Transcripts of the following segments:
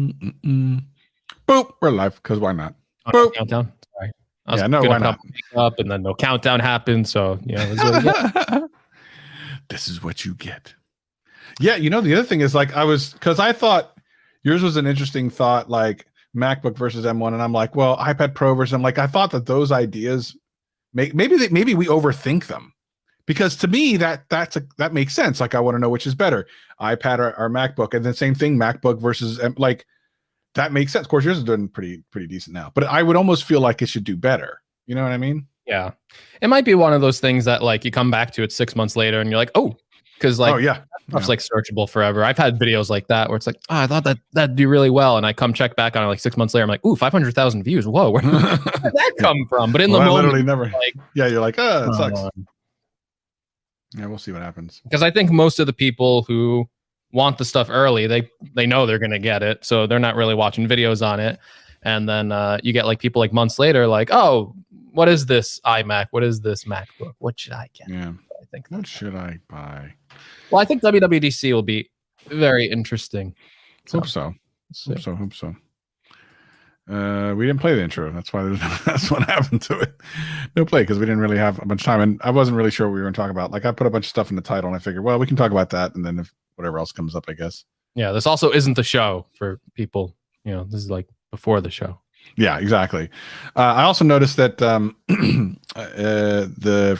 Mm-mm. Boop, we're live because why not? Boop. Countdown. Sorry. Yeah, no, why not? Up and then no countdown happened. So yeah, this is what you get. This is what you get. Yeah, the other thing is like because I thought yours was an interesting thought, like MacBook versus M1, and I'm like, well, iPad Pro versus I'm like, I thought that those ideas maybe we overthink them. Because to me, that makes sense. Like, I want to know which is better, iPad or MacBook, and then same thing, MacBook versus like that makes sense. Of course, yours is doing pretty decent now, but I would almost feel like it should do better. You know what I mean? Yeah, it might be one of those things that like you come back to it 6 months later, and you're like, oh, because like stuff's like searchable forever. I've had videos like that where it's like, I thought that'd do really well, and I come check back on it like 6 months later. I'm like, ooh, 500,000 views. Whoa, where did that come from? But in the moment, literally never. Like, you're like, it sucks. Yeah, we'll see what happens. Because I think most of the people who want the stuff early, they know they're gonna get it, so they're not really watching videos on it. And then you get like people like months later, like, oh, what is this iMac? What is this MacBook? What should I get? Yeah, I think. What should I buy? Well, I think WWDC will be very interesting. Hope so. Hope so. We didn't play the intro. That's why that's what happened to it. No play because we didn't really have a bunch of time, and I wasn't really sure what we were going to talk about. Like, I put a bunch of stuff in the title, and I figured, well, we can talk about that, and then if whatever else comes up, I guess. Yeah, this also isn't the show for people. This is like before the show. Yeah, exactly. I also noticed that the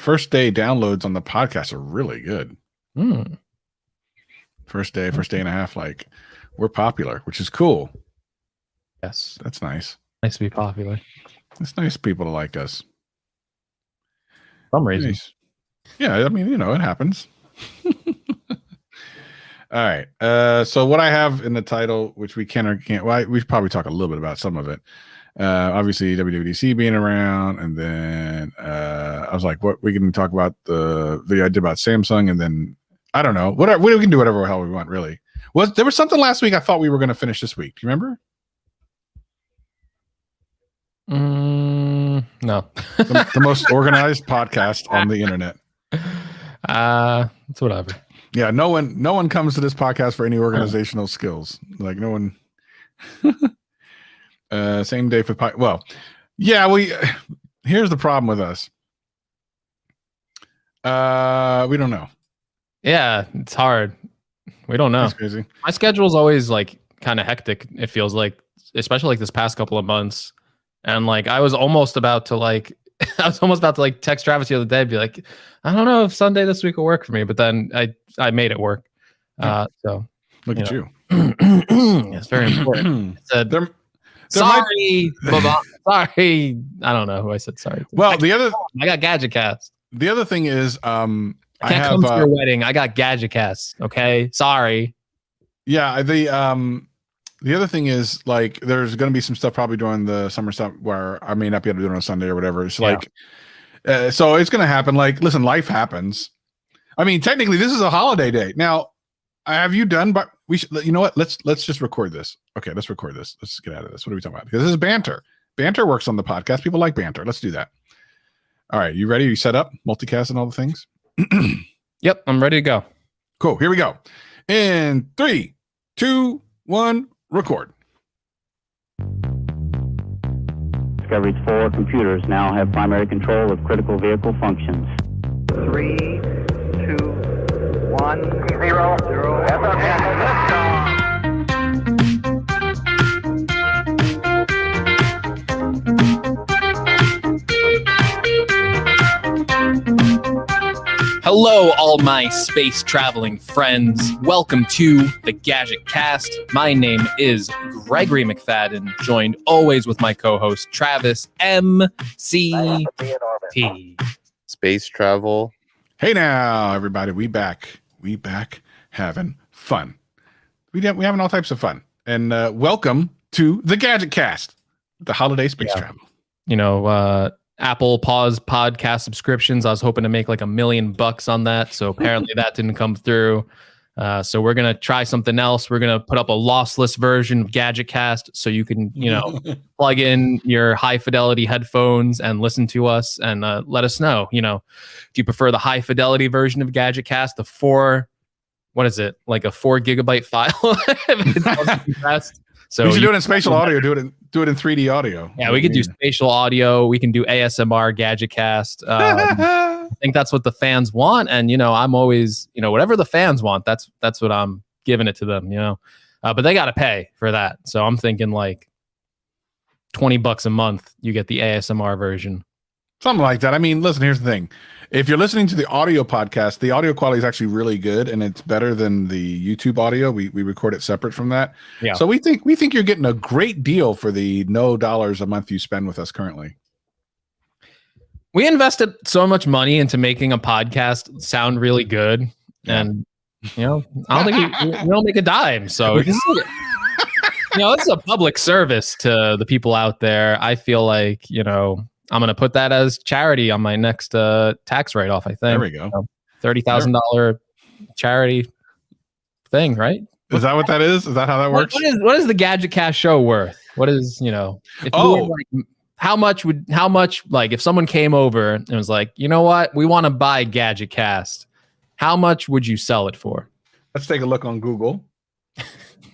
first day downloads on the podcast are really good. First day and a half, like we're popular, which is cool. Yes, that's nice. Nice to be popular. It's nice people to like us. For some reason. Nice. Yeah, I mean, it happens. All right. So what I have in the title, which we can or can't, we should probably talk a little bit about some of it. Obviously, WWDC being around, and then I was like, "What we can talk about the video I did about Samsung," and then I don't know, whatever. We can do whatever the hell we want, really. There was something last week I thought we were going to finish this week? Do you remember? No. the most organized podcast on the internet. It's whatever. Yeah, no one comes to this podcast for any organizational skills. Like no one. Same day for well, yeah. Here's the problem with us. We don't know. Yeah, it's hard. We don't know. That's crazy. My schedule's always like kind of hectic. It feels like, especially like this past couple of months. And like I was almost about to text Travis the other day and be like, I don't know if Sunday this week will work for me, but then I made it work. So look at you. It's very important. Sorry, sorry. I don't know who I said sorry to. Well, I got Gadget Cast. The other thing is, I can't come to your wedding. I got Gadget Cast. Okay, sorry. Yeah, the other thing is, like, there's going to be some stuff probably during the summer stuff where I may not be able to do it on a Sunday or whatever. It's like, so it's going to happen. Like, listen, life happens. I mean, technically, this is a holiday day. Now, have you done? But we should. You know what? Let's just record this. Okay, let's record this. Let's get out of this. What are we talking about? Because this is banter. Banter works on the podcast. People like banter. Let's do that. All right, you ready? You set up multicast and all the things? Yep, I'm ready to go. Cool. Here we go. In 3, 2, 1. Record. Discovery's 4 computers now have primary control of critical vehicle functions. 3, 2, 1, 0, 0. Hello, all my space traveling friends. Welcome to the Gadget Cast. My name is Gregory McFadden, joined always with my co-host Travis MCP. Space travel. Hey now, everybody, we back having fun. We having all types of fun, and welcome to the Gadget Cast, the holiday space travel. Apple paused podcast subscriptions. I was hoping to make like $1 million on that. So apparently that didn't come through. So we're going to try something else. We're going to put up a lossless version of Gadget Cast so you can, plug in your high fidelity headphones and listen to us and let us know, if you prefer the high fidelity version of Gadget Cast, like a 4 gigabyte file. If it doesn't be fast. So we should do it in spatial audio. Do it in 3D audio. Yeah, we could do spatial audio. We can do ASMR, Gadget Cast. I think that's what the fans want, and I'm always, whatever the fans want. That's what I'm giving it to them. But they got to pay for that. So I'm thinking like $20 a month, you get the ASMR version. Something like that. I mean, listen, here's the thing. If you're listening to the audio podcast, the audio quality is actually really good, and it's better than the YouTube audio. We record it separate from that. Yeah. So we think you're getting a great deal for the no dollars a month you spend with us currently. We invested so much money into making a podcast sound really good, and I don't think we don't make a dime. So this is a public service to the people out there. I feel like I'm going to put that as charity on my next tax write-off, I think. There we go. $30,000 charity thing, right? Is that what that is? Is that how that works? What is the Gadget Cast show worth? What is, how much, like, if someone came over and was like, you know what, we want to buy Gadget Cast, how much would you sell it for? Let's take a look on Google.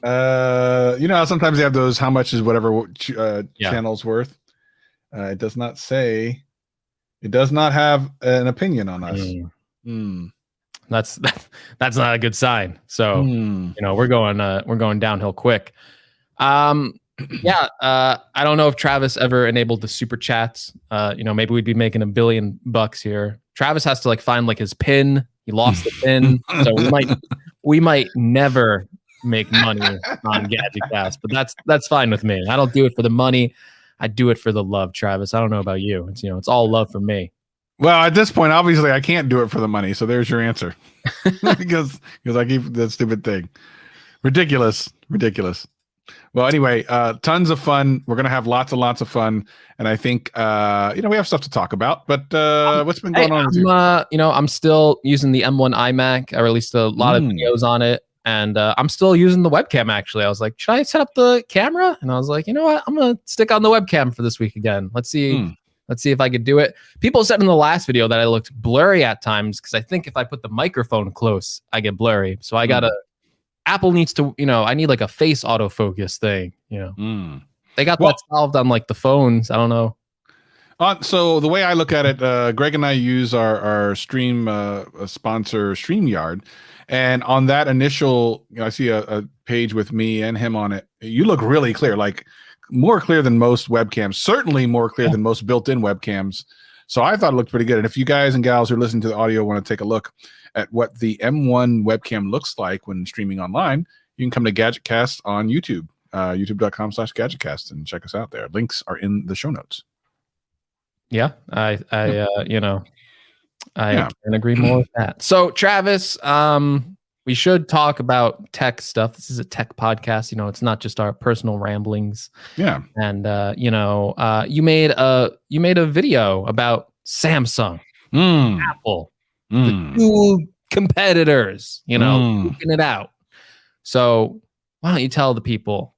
How sometimes they have those, how much is whatever channel's worth. It does not say. It does not have an opinion on us. That's not a good sign. So we're going downhill quick. I don't know if Travis ever enabled the super chats. Maybe we'd be making $1 billion here. Travis has to find his pin. He lost the pin, so we might never make money on Gadget Cast. But that's fine with me. I don't do it for the money. I do it for the love, Travis. I don't know about you. It's it's all love for me. Well, at this point, obviously, I can't do it for the money. So there's your answer. because I keep that stupid thing. Ridiculous. Well, anyway, tons of fun. We're gonna have lots and lots of fun, and I think we have stuff to talk about. But what's been going on with you? I'm still using the M1 iMac. I released a lot of videos on it. And I'm still using the webcam, actually. I was like, should I set up the camera? And I was like, you know what? I'm going to stick on the webcam for this week again. Let's see if I could do it. People said in the last video that I looked blurry at times because I think if I put the microphone close, I get blurry. So I got to, Apple needs to, I need a face autofocus thing, They got that solved on the phones. I don't know. So the way I look at it, Greg and I use our stream sponsor StreamYard. And on that initial, I see a page with me and him on it. You look really clear, more clear than most webcams, certainly more clear than most built-in webcams. So I thought it looked pretty good. And if you guys and gals who are listening to the audio want to take a look at what the M1 webcam looks like when streaming online, you can come to Gadget Cast on YouTube, youtube.com/GadgetCast, and check us out there. Links are in the show notes. Yeah, I can agree more with that. So, Travis, we should talk about tech stuff. This is a tech podcast. It's not just our personal ramblings. Yeah. And you made a video about Samsung, Apple, the two competitors. Looking it out. So, why don't you tell the people?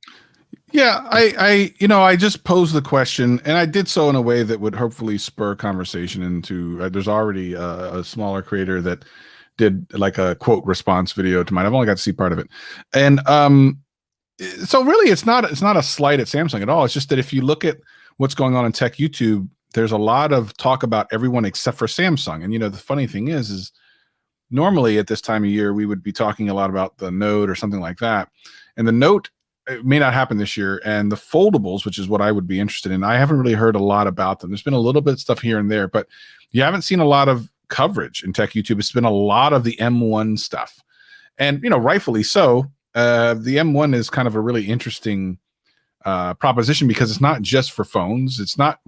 Yeah, I just posed the question, and I did so in a way that would hopefully spur conversation into. There's already a smaller creator that did a quote response video to mine. I've only got to see part of it, and so really, it's not a slight at Samsung at all. It's just that if you look at what's going on in tech YouTube, there's a lot of talk about everyone except for Samsung. And the funny thing is normally at this time of year we would be talking a lot about the Note or something like that, and the Note. It may not happen this year, and the foldables, which is what I would be interested in, I haven't really heard a lot about them. There's been a little bit of stuff here and there, but you haven't seen a lot of coverage in tech YouTube. It's been a lot of the M1 stuff, and rightfully so. The M1 is kind of a really interesting proposition because it's not just for phones. It's not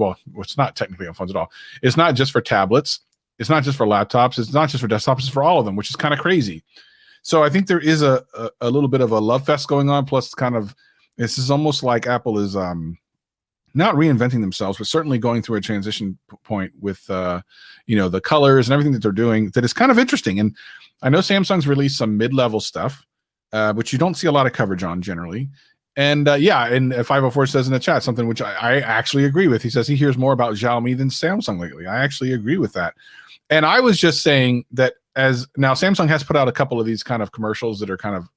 technically on phones at all. It's not just for tablets. It's not just for laptops. It's not just for desktops. It's for all of them, which is kind of crazy. So I think there is a little bit of a love fest going on. Plus, this is almost like Apple is not reinventing themselves, but certainly going through a transition point with the colors and everything that they're doing. That is kind of interesting. And I know Samsung's released some mid-level stuff, which you don't see a lot of coverage on generally. And and 504 says in the chat something which I actually agree with. He says he hears more about Xiaomi than Samsung lately. I actually agree with that. And I was just saying that as now Samsung has put out a couple of these kind of commercials that are kind of,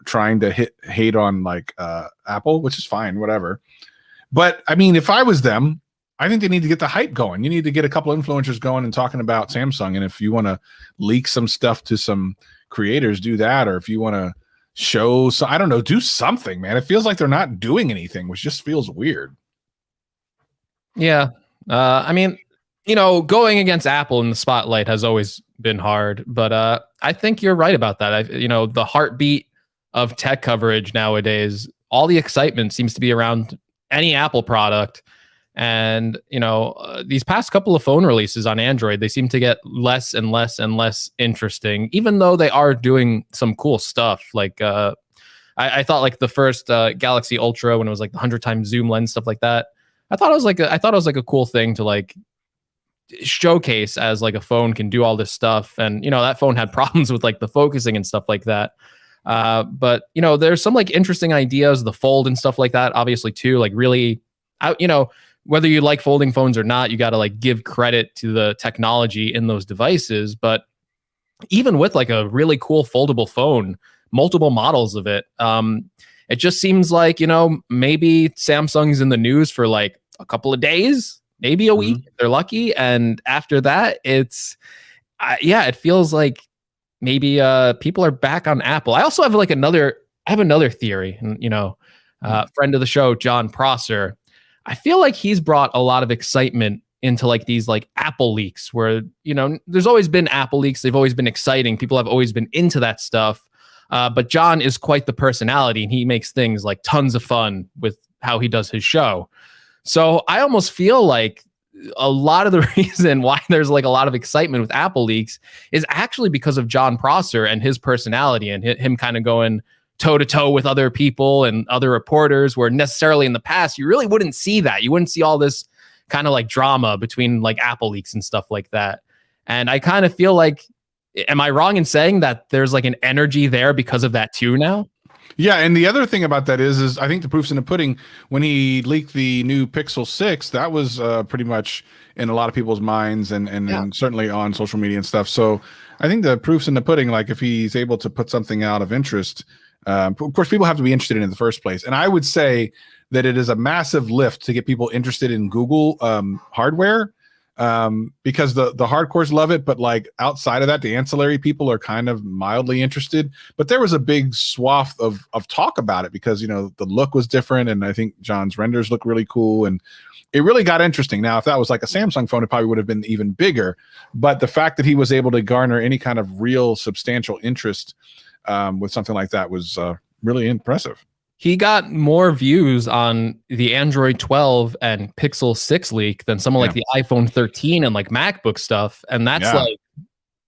trying to hate on like Apple, which is fine, whatever. But I mean, if I was them, I think they need to get the hype going. You need to get a couple influencers going and talking about Samsung. And if you want to leak some stuff to some creators, do that. Or if you want to show, so I don't know, do something, man. It feels like they're not doing anything, which just feels weird. Yeah. I mean, going against Apple in the spotlight has always been hard, but I think you're right about that. The heartbeat of tech coverage nowadays, all the excitement seems to be around any Apple product. And, these past couple of phone releases on Android, they seem to get less and less and less interesting, even though they are doing some cool stuff. Like, I thought like the first Galaxy Ultra, when it was like the 100 times zoom lens, stuff like that. I thought it was like a cool thing to like showcase as like a phone can do all this stuff. And, that phone had problems with like the focusing and stuff like that. But, there's some like interesting ideas, the fold and stuff like that, obviously too, like really, whether you like folding phones or not, you got to like give credit to the technology in those devices. But even with like a really cool foldable phone, multiple models of it, it just seems like, maybe Samsung's in the news for like a couple of days, maybe a week if they're lucky. And after that, it feels like maybe people are back on Apple. I also have another theory, and, friend of the show, John Prosser, I feel like he's brought a lot of excitement into like these like Apple leaks where, there's always been Apple leaks. They've always been exciting. People have always been into that stuff. But John is quite the personality, and he makes things like tons of fun with how he does his show. So I almost feel like a lot of the reason why there's like a lot of excitement with Apple leaks is actually because of John Prosser and his personality and him kind of going toe to toe with other people and other reporters, where necessarily in the past, you really wouldn't see that. You wouldn't see all this kind of like drama between like Apple leaks and stuff like that. And I kind of feel like, am I wrong in saying that there's like an energy there because of that too now? Yeah, and the other thing about that is I think the proof's in the pudding. When he leaked the new Pixel 6, that was pretty much in a lot of people's minds and certainly on social media and stuff. So I think the proof's in the pudding. Like if he's able to put something out of interest, of course, people have to be interested in it in the first place. And I would say that it is a massive lift to get people interested in Google hardware. Because the hardcores love it, but like outside of that, the ancillary people are kind of mildly interested. But there was a big swath of talk about it because the look was different, and I think John's renders look really cool, and it really got interesting. Now, if that was like a Samsung phone, it probably would have been even bigger. But the fact that he was able to garner any kind of real substantial interest with something like that was really impressive. He got more views on the Android 12 and Pixel 6 leak than someone like the iPhone 13 and like MacBook stuff. And that's like,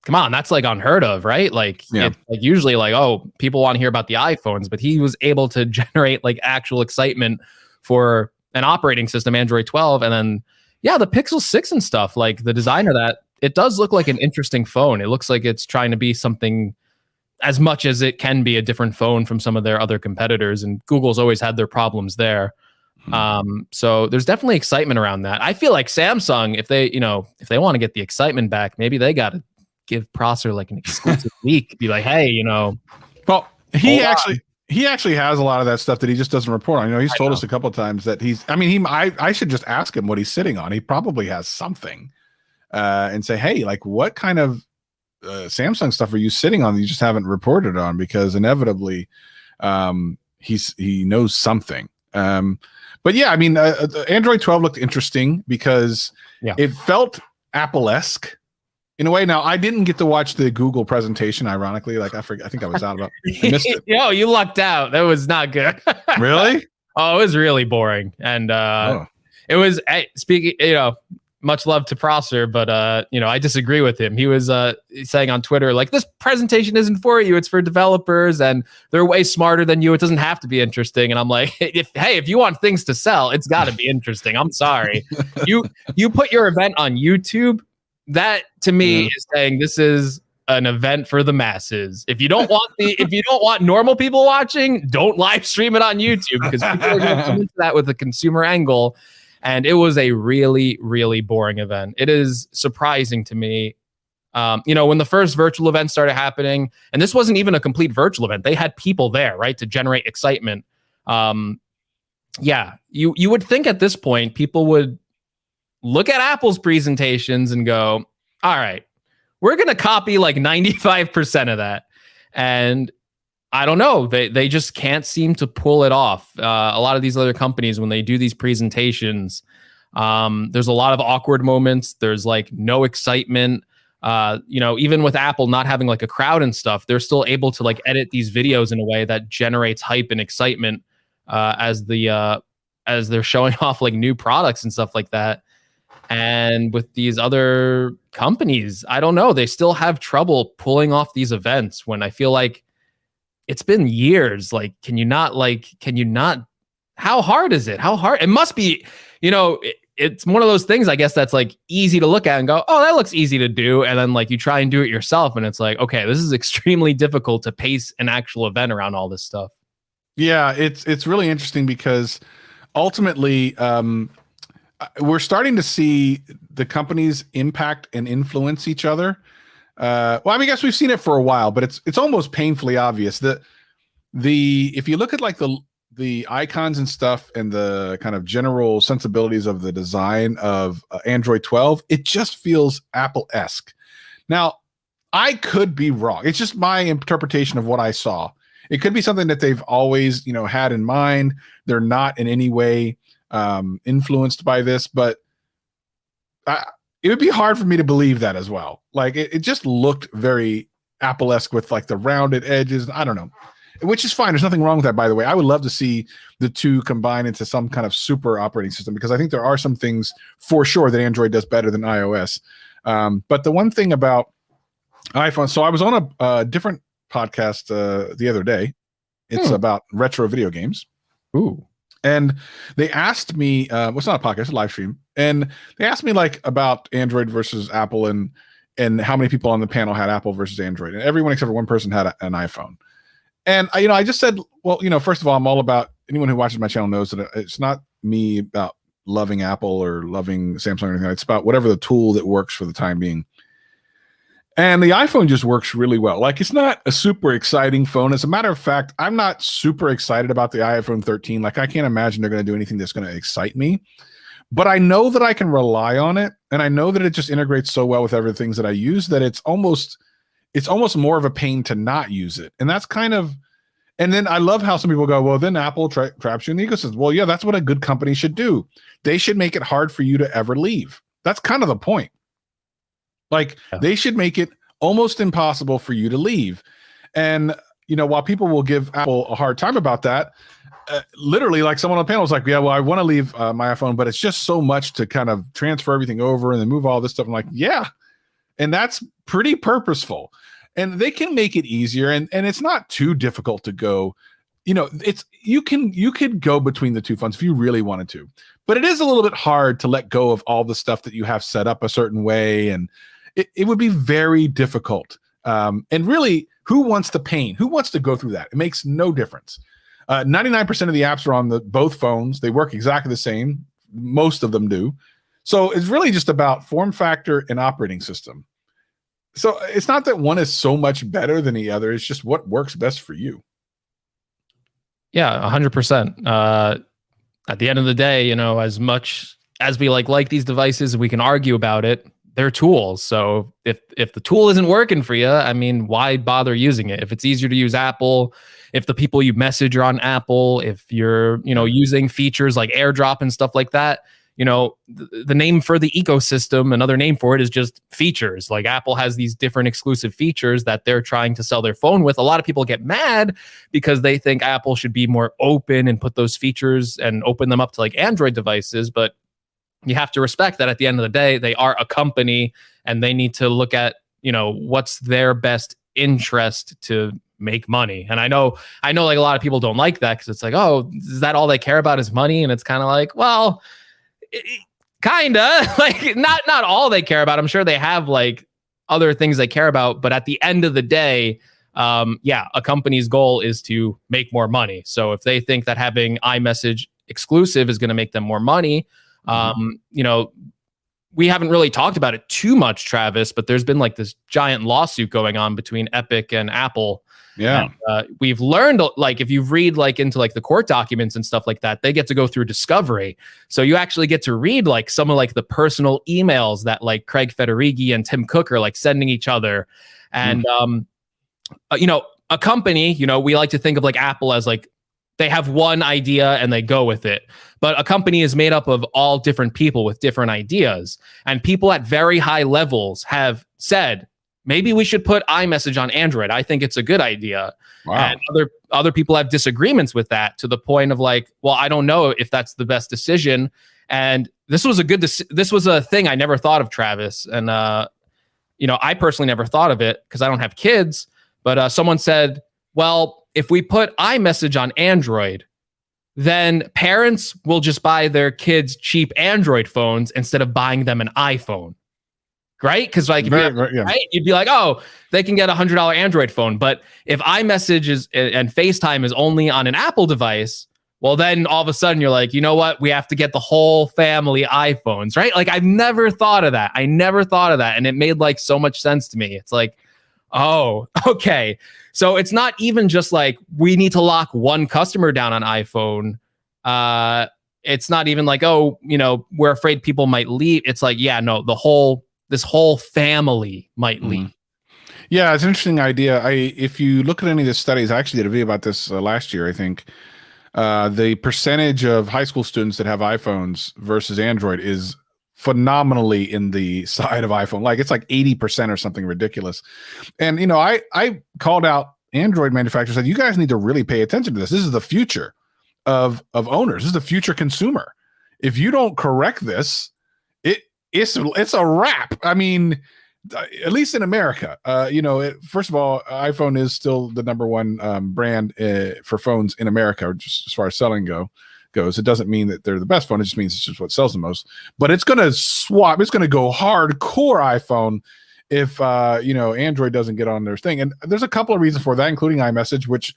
come on, that's like unheard of, right? Like, it's like usually like, oh, people want to hear about the iPhones, but he was able to generate like actual excitement for an operating system, Android 12. And then, the Pixel 6 and stuff, like the design of that, it does look like an interesting phone. It looks like it's trying to be something as much as it can be a different phone from some of their other competitors, and Google's always had their problems there. So there's definitely excitement around that. I feel like Samsung, if they want to get the excitement back, maybe they got to give Prosser like an exclusive leak, be like, hey, well, he actually has a lot of that stuff that he just doesn't report on. He's told us a couple of times that I should just ask him what he's sitting on. He probably has something and say, hey, like what kind of Samsung stuff are you sitting on that you just haven't reported on? Because inevitably he knows something. But Android 12 looked interesting because it felt Apple-esque in a way. Now, I didn't get to watch the Google presentation, ironically. Like I think I was out about I missed it. You lucked out. That was not good. Really? Oh, it was really boring. And it was speaking, much love to Prosser, but I disagree with him. He was saying on Twitter, like, this presentation isn't for you, it's for developers, and they're way smarter than you. It doesn't have to be interesting. And I'm like, if you want things to sell, it's got to be interesting. I'm sorry. You put your event on YouTube. That to me is saying this is an event for the masses. If you don't want normal people watching, don't live stream it on YouTube, because people are going to come into that with a consumer angle. And it was a really, really boring event. It is surprising to me When the first virtual event started happening, and this wasn't even a complete virtual event, they had people there, right, to generate excitement. You would think at this point people would look at Apple's presentations and go, all right, we're going to copy like 95% of that. And I don't know, they just can't seem to pull it off. A lot of these other companies, when they do these presentations, there's a lot of awkward moments. There's like no excitement. Even with Apple not having like a crowd and stuff, they're still able to like edit these videos in a way that generates hype and excitement as they're showing off like new products and stuff like that. And with these other companies, I don't know, they still have trouble pulling off these events when I feel like it's been years. Like, can you not, how hard is it? How hard? It must be, it's one of those things, I guess, that's like easy to look at and go, oh, that looks easy to do. And then like you try and do it yourself. And it's like, okay, this is extremely difficult to pace an actual event around all this stuff. Yeah, it's really interesting because ultimately, we're starting to see the companies impact and influence each other. I guess we've seen it for a while, but it's almost painfully obvious that if you look at like the icons and stuff and the kind of general sensibilities of the design of Android 12, it just feels Apple-esque. Now, I could be wrong. It's just my interpretation of what I saw. It could be something that they've always, had in mind. They're not in any way influenced by this, but it would be hard for me to believe that as well. Like it just looked very Apple-esque with like the rounded edges. I don't know, which is fine. There's nothing wrong with that, by the way. I would love to see the two combine into some kind of super operating system because I think there are some things for sure that Android does better than iOS. But the one thing about iPhone, so I was on a different podcast the other day. It's about retro video games. Ooh. And they asked me, it's not a podcast, it's a live stream. And they asked me like about Android versus Apple and how many people on the panel had Apple versus Android. And everyone except for one person had an iPhone. And I just said, well, first of all, I'm all about, anyone who watches my channel knows that it's not me about loving Apple or loving Samsung or anything. It's about whatever the tool that works for the time being. And the iPhone just works really well. Like, it's not a super exciting phone. As a matter of fact, I'm not super excited about the iPhone 13. Like, I can't imagine they're going to do anything that's going to excite me. But I know that I can rely on it, and I know that it just integrates so well with other things that I use that it's almost more of a pain to not use it. And that's kind of, and then I love how some people go, well, then Apple traps you in the ecosystem. Well, yeah, that's what a good company should do. They should make it hard for you to ever leave. That's kind of the point. Like, they should make it almost impossible for you to leave. And, while people will give Apple a hard time about that, literally, like someone on the panel was like, yeah, well, I want to leave my iPhone, but it's just so much to kind of transfer everything over and then move all this stuff. I'm like, yeah. And that's pretty purposeful. And they can make it easier. And it's not too difficult to go, you could go between the two phones if you really wanted to. But it is a little bit hard to let go of all the stuff that you have set up a certain way. And it would be very difficult. And really, who wants the pain? Who wants to go through that? It makes no difference. 99% of the apps are on both phones. They work exactly the same. Most of them do. So it's really just about form factor and operating system. So it's not that one is so much better than the other. It's just what works best for you. Yeah, 100%. At the end of the day, as much as we like these devices, we can argue about it. They're tools. So if the tool isn't working for you, why bother using it? If it's easier to use Apple, if the people you message are on Apple, if you're, using features like AirDrop and stuff like that, the name for the ecosystem, another name for it is just features. Like, Apple has these different exclusive features that they're trying to sell their phone with. A lot of people get mad because they think Apple should be more open and put those features and open them up to like Android devices. But you have to respect that at the end of the day, they are a company and they need to look at, what's their best interest to make money. And I know like a lot of people don't like that because it's like, oh, is that all they care about is money? And it's kind of like, well, kinda like not all they care about. I'm sure they have like other things they care about, but at the end of the day, a company's goal is to make more money. So if they think that having iMessage exclusive is going to make them more money, we haven't really talked about it too much, Travis, but there's been like this giant lawsuit going on between Epic and Apple. Yeah. And, we've learned, like, if you read like into like the court documents and stuff like that, they get to go through discovery. So you actually get to read like some of like the personal emails that like Craig Federighi and Tim Cook are like sending each other. And, you know, a company, you know, we like to think of like Apple as like, they have one idea and they go with it. But a company is made up of all different people with different ideas. And people at very high levels have said, maybe we should put iMessage on Android. I think it's a good idea. Wow. And other people have disagreements with that, to the point of like, well, I don't know if that's the best decision. And this was a thing I never thought of, Travis. And, you know, I personally never thought of it because I don't have kids. But someone said, well, if we put iMessage on Android, then parents will just buy their kids cheap Android phones instead of buying them an iPhone. Right? Because like, right, you'd be like, oh, they can get $100 Android phone. But if iMessage and FaceTime is only on an Apple device, well, then all of a sudden you're like, you know what? We have to get the whole family iPhones, right? Like, I've never thought of that. And it made like so much sense to me. It's like, oh, okay. So it's not even just like we need to lock one customer down on iPhone. It's not even like, oh, you know, we're afraid people might leave. It's like, yeah, no, this whole family might leave. Yeah, it's an interesting idea. If you look at any of the studies, I actually did a video about this last year, I think. The percentage of high school students that have iPhones versus Android is phenomenally in the side of iPhone. Like, it's like 80% or something ridiculous. And, you know, I called out Android manufacturers, said, you guys need to really pay attention to this. This is the future of owners. This is the future consumer. If you don't correct this, it's a wrap. I mean, at least in America, you know, first of all, iPhone is still the number one brand for phones in America, just as far as selling goes. It doesn't mean that they're the best phone. It just means it's just what sells the most. But it's going to swap. It's going to go hardcore iPhone if, you know, Android doesn't get on their thing. And there's a couple of reasons for that, including iMessage, which,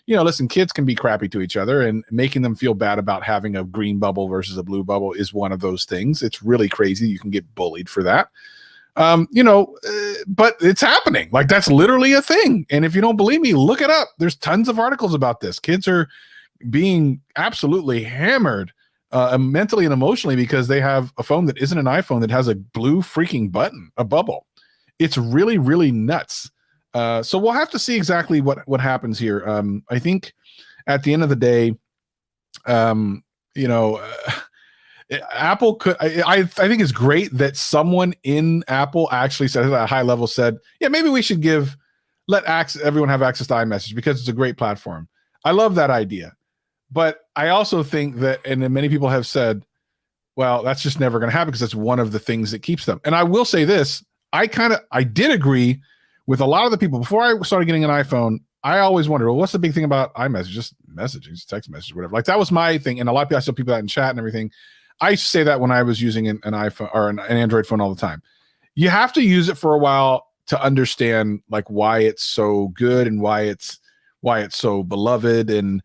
you know, listen, kids can be crappy to each other, and making them feel bad about having a green bubble versus a blue bubble is one of those things. It's really crazy. You can get bullied for that. You know, but it's happening. Like, that's literally a thing. And if you don't believe me, look it up. There's tons of articles about this. Kids are being absolutely hammered mentally and emotionally because they have a phone that isn't an iPhone that has a blue freaking button, a bubble. It's really, really nuts. So we'll have to see exactly what happens here. I think at the end of the day, you know, Apple could. I think it's great that someone in Apple actually said at a high level said, yeah, maybe we should let everyone have access to iMessage because it's a great platform. I love that idea, but I also think that, and then many people have said, well, that's just never going to happen because that's one of the things that keeps them. And I will say this: I did agree with a lot of the people before I started getting an iPhone. I always wondered, well, what's the big thing about iMessage? Just messaging, just text message, whatever. Like, that was my thing. And a lot of people, I saw people that in chat and everything. I used to say that when I was using an iPhone or an Android phone all the time. You have to use it for a while to understand like why it's so good and why it's so beloved. And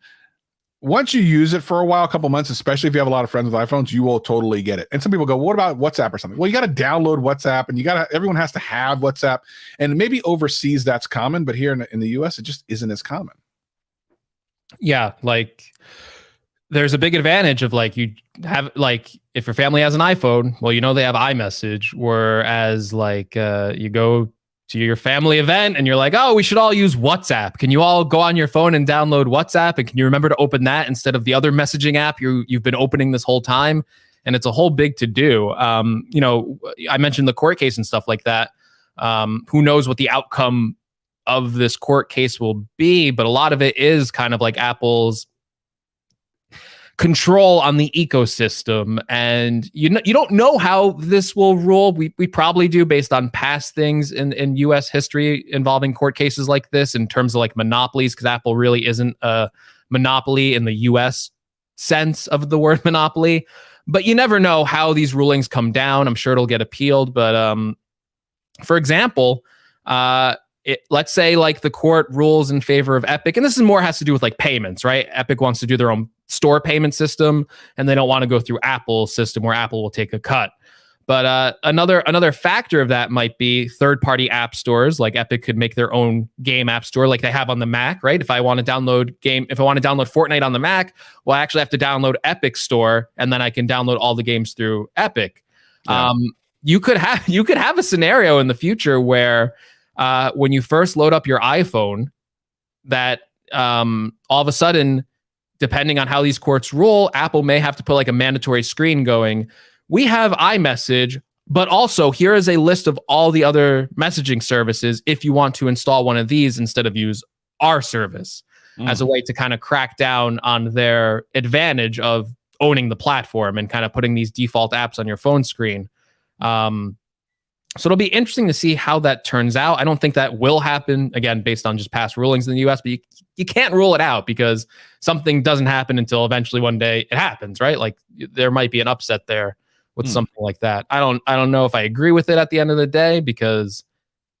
once you use it for a while, a couple months, especially if you have a lot of friends with iPhones, you will totally get it. And some people go, what about WhatsApp or something? Well, you got to download WhatsApp, and everyone has to have WhatsApp. And maybe overseas that's common, but here in the US, it just isn't as common. Yeah, like, there's a big advantage of like, you have, like, if your family has an iPhone, well, you know, they have iMessage, whereas like you go to your family event and you're like, oh, we should all use WhatsApp. Can you all go on your phone and download WhatsApp? And can you remember to open that instead of the other messaging app you've been opening this whole time? And it's a whole big to do. You know, I mentioned the court case and stuff like that. Who knows what the outcome of this court case will be, but a lot of it is kind of like Apple's control on the ecosystem, and you don't know how this will rule. We probably do, based on past things in US history involving court cases like this, in terms of like monopolies, because Apple really isn't a monopoly in the US sense of the word monopoly. But you never know how these rulings come down. I'm sure it'll get appealed, but for example, let's say like the court rules in favor of Epic, and this is more has to do with like payments, right? Epic wants to do their own store payment system, and they don't want to go through Apple's system where Apple will take a cut. But another factor of that might be third-party app stores. Like Epic could make their own game app store, like they have on the Mac, right? If I want to download Fortnite on the Mac, well, I actually have to download Epic Store, and then I can download all the games through Epic. Yeah. You could have a scenario in the future where when you first load up your iPhone, that all of a sudden, depending on how these courts rule, Apple may have to put like a mandatory screen going, we have iMessage, but also here is a list of all the other messaging services if you want to install one of these instead of use our service, as a way to kind of crack down on their advantage of owning the platform and kind of putting these default apps on your phone screen. So it'll be interesting to see how that turns out. I don't think that will happen, again, based on just past rulings in the US, but you can't rule it out because something doesn't happen until eventually one day it happens, right? Like there might be an upset there with something like that. I don't know if I agree with it at the end of the day because,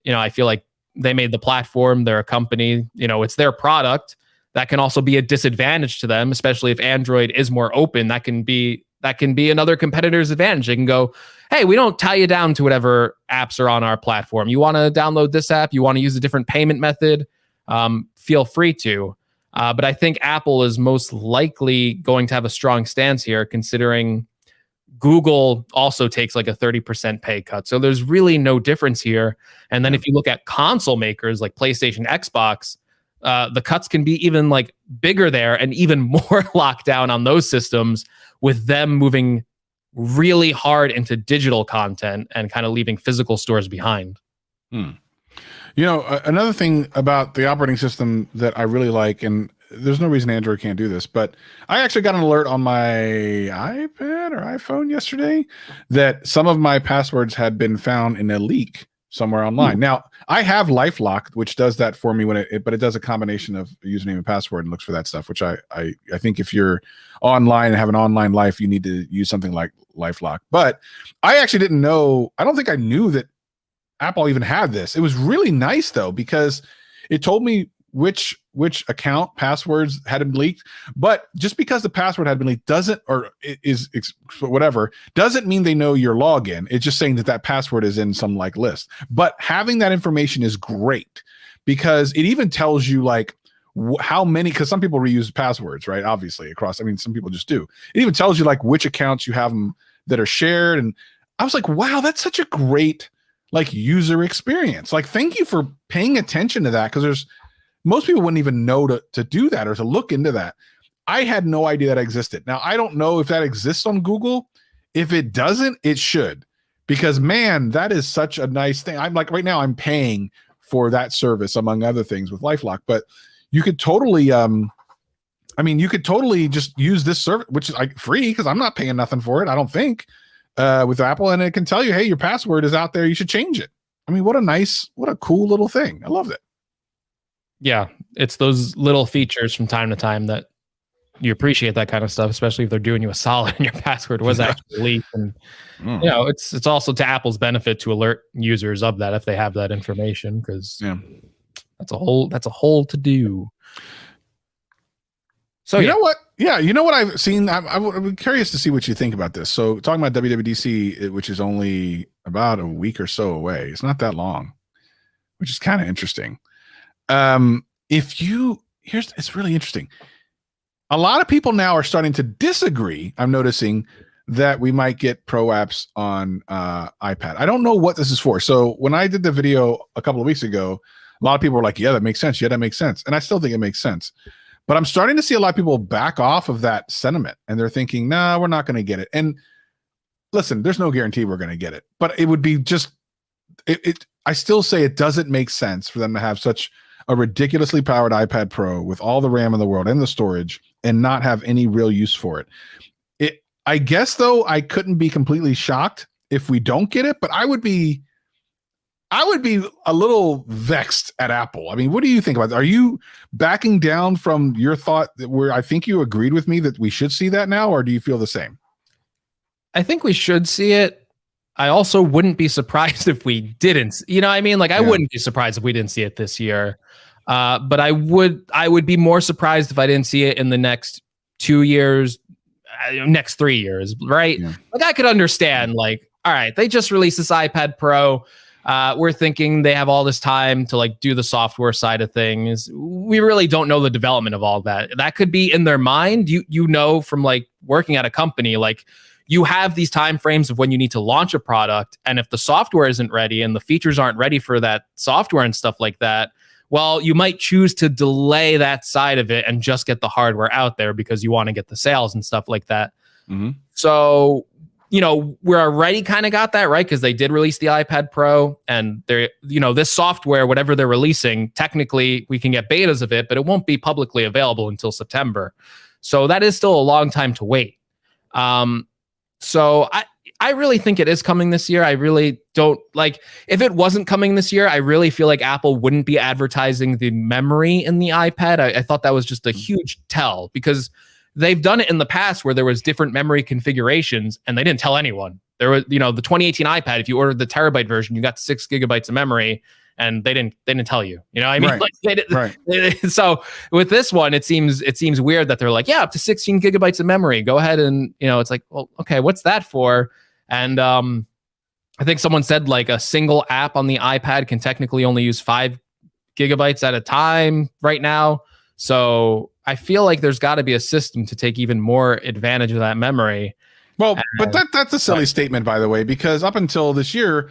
I feel like they made the platform, they're a company, it's their product. That can also be a disadvantage to them, especially if Android is more open. That can be another competitor's advantage. They can go, hey, we don't tie you down to whatever apps are on our platform. You want to download this app, you want to use a different payment method, feel free to. But I think Apple is most likely going to have a strong stance here, considering Google also takes like a 30% pay cut. So there's really no difference here. And then if you look at console makers like PlayStation, Xbox, the cuts can be even like bigger there and even more locked down on those systems, with them moving really hard into digital content and kind of leaving physical stores behind. Another thing about the operating system that I really like, and there's no reason Android can't do this, but I actually got an alert on my iPad or iPhone yesterday that some of my passwords had been found in a leak somewhere online. Now, I have LifeLock, which does that for me but it does a combination of username and password and looks for that stuff, which I think if you're online and have an online life, you need to use something like LifeLock. But I actually didn't know, I don't think I knew that Apple even had this. It was really nice though, because it told me which account passwords had been leaked, but just because the password had been leaked doesn't mean they know your login. It's just saying that password is in some like list. But having that information is great because it even tells you like how many, because some people reuse passwords, right? Obviously some people just do. It even tells you like which accounts you have them that are shared. And I was like, wow, that's such a great like user experience. Like, thank you for paying attention to that, because most people wouldn't even know to do that or to look into that. I had no idea that existed. Now, I don't know if that exists on Google. If it doesn't, it should, because man, that is such a nice thing. I'm like, right now I'm paying for that service among other things with LifeLock, but you could totally, just use this service, which is like free because I'm not paying nothing for it, I don't think, with Apple, and it can tell you, hey, your password is out there, you should change it. I mean, what a cool little thing. I loved it. Yeah, it's those little features from time to time that you appreciate, that kind of stuff, especially if they're doing you a solid and your password was actually leaked. And it's also to Apple's benefit to alert users of that if they have that information, because that's a whole to do. So you know what? Yeah, you know what I've seen? I'm curious to see what you think about this. So talking about WWDC, which is only about a week or so away. It's not that long, which is kind of interesting. It's really interesting. A lot of people now are starting to disagree. I'm noticing that we might get pro apps on iPad. I don't know what this is for. So when I did the video a couple of weeks ago, a lot of people were like, yeah, that makes sense. Yeah, that makes sense. And I still think it makes sense. But I'm starting to see a lot of people back off of that sentiment, and they're thinking, nah, we're not going to get it. And listen, there's no guarantee we're going to get it, but it would be just, I still say it doesn't make sense for them to have such a ridiculously powered iPad Pro with all the RAM in the world and the storage and not have any real use for it. I guess though, I couldn't be completely shocked if we don't get it, but I would be a little vexed at Apple. I mean, what do you think about that? Are you backing down from your thought where I think you agreed with me that we should see that now, or do you feel the same? I think we should see it. I also wouldn't be surprised if we didn't. You know what I mean? Like, I wouldn't be surprised if we didn't see it this year. But I would be more surprised if I didn't see it in the next 2 years, next 3 years, right? Yeah. Like, I could understand, like, all right, they just released this iPad Pro. We're thinking they have all this time to like do the software side of things. We really don't know the development of all that. That could be in their mind. You know, from like working at a company, like you have these time frames of when you need to launch a product. And if the software isn't ready and the features aren't ready for that software and stuff like that, well, you might choose to delay that side of it and just get the hardware out there because you want to get the sales and stuff like that. Mm-hmm. So, you know, we're already kind of got that, right? Because they did release the iPad Pro and they're, you know, this software, whatever they're releasing, technically we can get betas of it, but it won't be publicly available until September. So that is still a long time to wait. So I really think it is coming this year. I really don't like, if it wasn't coming this year, I really feel like Apple wouldn't be advertising the memory in the iPad. I thought that was just a huge tell because they've done it in the past where there was different memory configurations and they didn't tell anyone. There was, you know, the 2018 iPad, if you ordered the terabyte version, you got 6 gigabytes of memory and they didn't tell you, you know what I mean? Right. Like so with this one, it seems weird that they're like, yeah, up to 16 gigabytes of memory. Go ahead and, you know, it's like, well, okay, what's that for? And I think someone said like a single app on the iPad can technically only use 5 gigabytes at a time right now. So I feel like there's got to be a system to take even more advantage of that memory. Well, but that's a silly statement, by the way, because up until this year,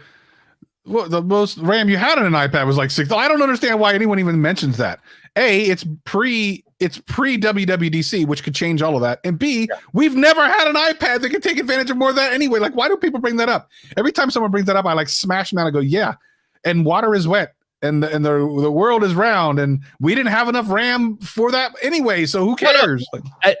well, the most RAM you had on an iPad was like 6. I don't understand why anyone even mentions that. A, it's pre WWDC, which could change all of that. And B, we've never had an iPad that can take advantage of more of that anyway. Like, why do people bring that up? Every time someone brings that up, I like smash them out and go, yeah. And water is wet. And the world is round, and we didn't have enough RAM for that anyway. So who cares?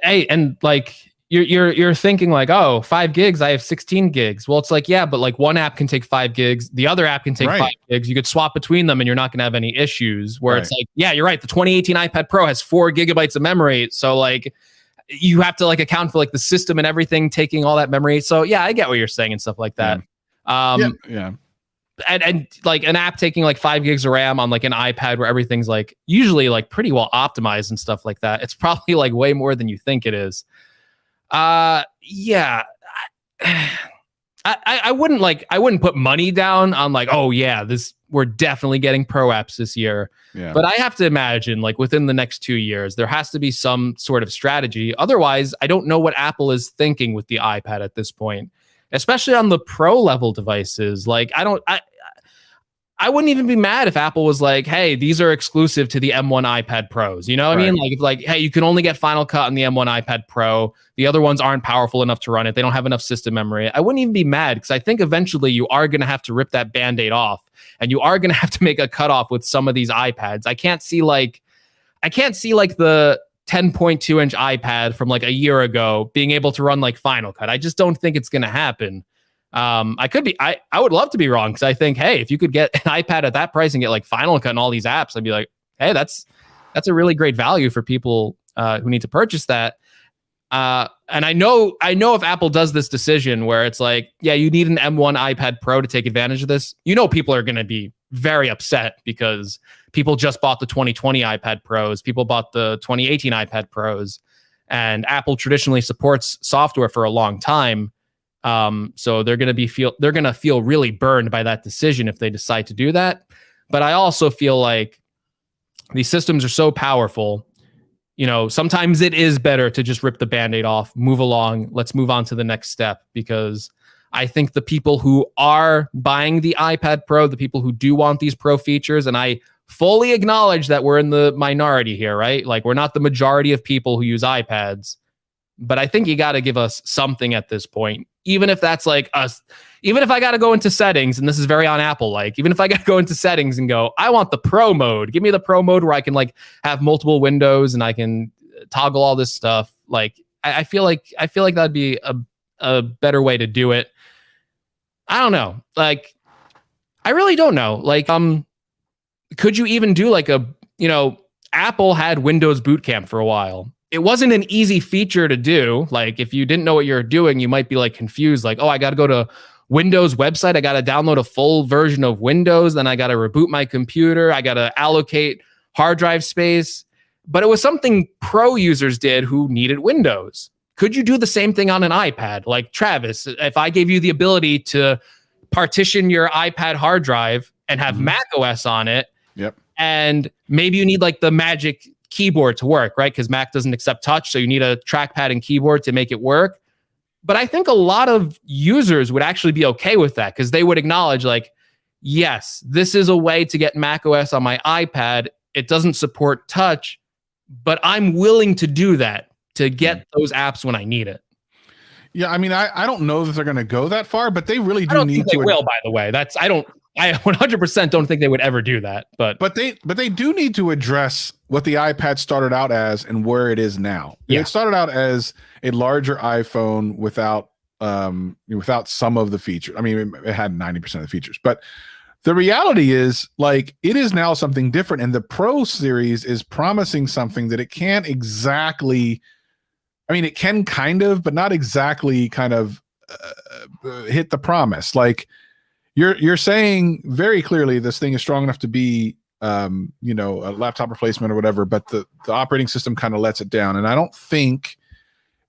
Hey, and like you're thinking like, oh, 5 gigs, I have 16 gigs. Well, it's like, yeah, but like one app can take 5 gigs, the other app can take 5 gigs. You could swap between them, and you're not going to have any issues. Where it's like, yeah, you're right. The 2018 iPad Pro has 4 gigabytes of memory, so like you have to like account for like the system and everything taking all that memory. So yeah, I get what you're saying and stuff like that. Yeah. And like an app taking like 5 gigs of RAM on like an iPad where everything's like usually like pretty well optimized and stuff like that. It's probably like way more than you think it is. Yeah. I wouldn't put money down on like, oh yeah, we're definitely getting pro apps this year. Yeah. But I have to imagine like within the next 2 years, there has to be some sort of strategy. Otherwise, I don't know what Apple is thinking with the iPad at this point, especially on the pro level devices. Like I wouldn't even be mad if Apple was like, hey, these are exclusive to the M1 iPad Pros. You know what I mean? Like, if like, hey, you can only get Final Cut on the M1 iPad Pro. The other ones aren't powerful enough to run it. They don't have enough system memory. I wouldn't even be mad because I think eventually you are going to have to rip that Band-Aid off and you are going to have to make a cutoff with some of these iPads. I can't see like the 10.2 inch iPad from like a year ago being able to run like Final Cut. I just don't think it's going to happen. I would love to be wrong because I think, hey, if you could get an iPad at that price and get like Final Cut and all these apps, I'd be like, hey, that's a really great value for people who need to purchase that. And I know if Apple does this decision where it's like, yeah, you need an M1 iPad Pro to take advantage of this, you know, people are going to be very upset because people just bought the 2020 iPad Pros, people bought the 2018 iPad Pros, and Apple traditionally supports software for a long time. So they're going to feel really burned by that decision if they decide to do that. But I also feel like these systems are so powerful, you know, sometimes it is better to just rip the Band-Aid off, move along, let's move on to the next step, because I think the people who are buying the iPad Pro, the people who do want these pro features, and I fully acknowledge that we're in the minority here, right? Like we're not the majority of people who use iPads, but I think you got to give us something at this point. Even if that's like us, even if I got to go into settings, and this is very on Apple, like even if I got to go into settings and go, I want the pro mode, give me the pro mode where I can like have multiple windows and I can toggle all this stuff. Like, I feel like that'd be a better way to do it. I don't know. Like, I really don't know. Like, could you even do like Apple had Windows Boot Camp for a while. It wasn't an easy feature to do. Like if you didn't know what you're doing, you might be like confused. Like, oh, I got to go to Windows website. I got to download a full version of Windows. Then I got to reboot my computer. I got to allocate hard drive space. But it was something pro users did who needed Windows. could you do the same thing on an iPad? Like, Travis, if I gave you the ability to partition your iPad hard drive and have Mac OS on it, and maybe you need like the magic keyboard to work, right? Because Mac doesn't accept touch, so you need a trackpad and keyboard to make it work. But I think a lot of users would actually be okay with that, because they would acknowledge, like, yes, this is a way to get Mac OS on my iPad. It doesn't support touch, but I'm willing to do that to get those apps when I need it. Yeah, I mean, I don't know that they're going to go that far, but they really do need to. They will, by the way. I 100% don't think they would ever do that. But they do need to address what the iPad started out as and where it is now. Yeah. It started out as a larger iPhone without some of the features. I mean, it had 90% of the features, but the reality is, like, it is now something different, and the Pro series is promising something that it can't exactly. I mean, it can kind of, but not exactly kind of hit the promise. Like, you're saying very clearly this thing is strong enough to be, a laptop replacement or whatever, but the operating system kind of lets it down. And I don't think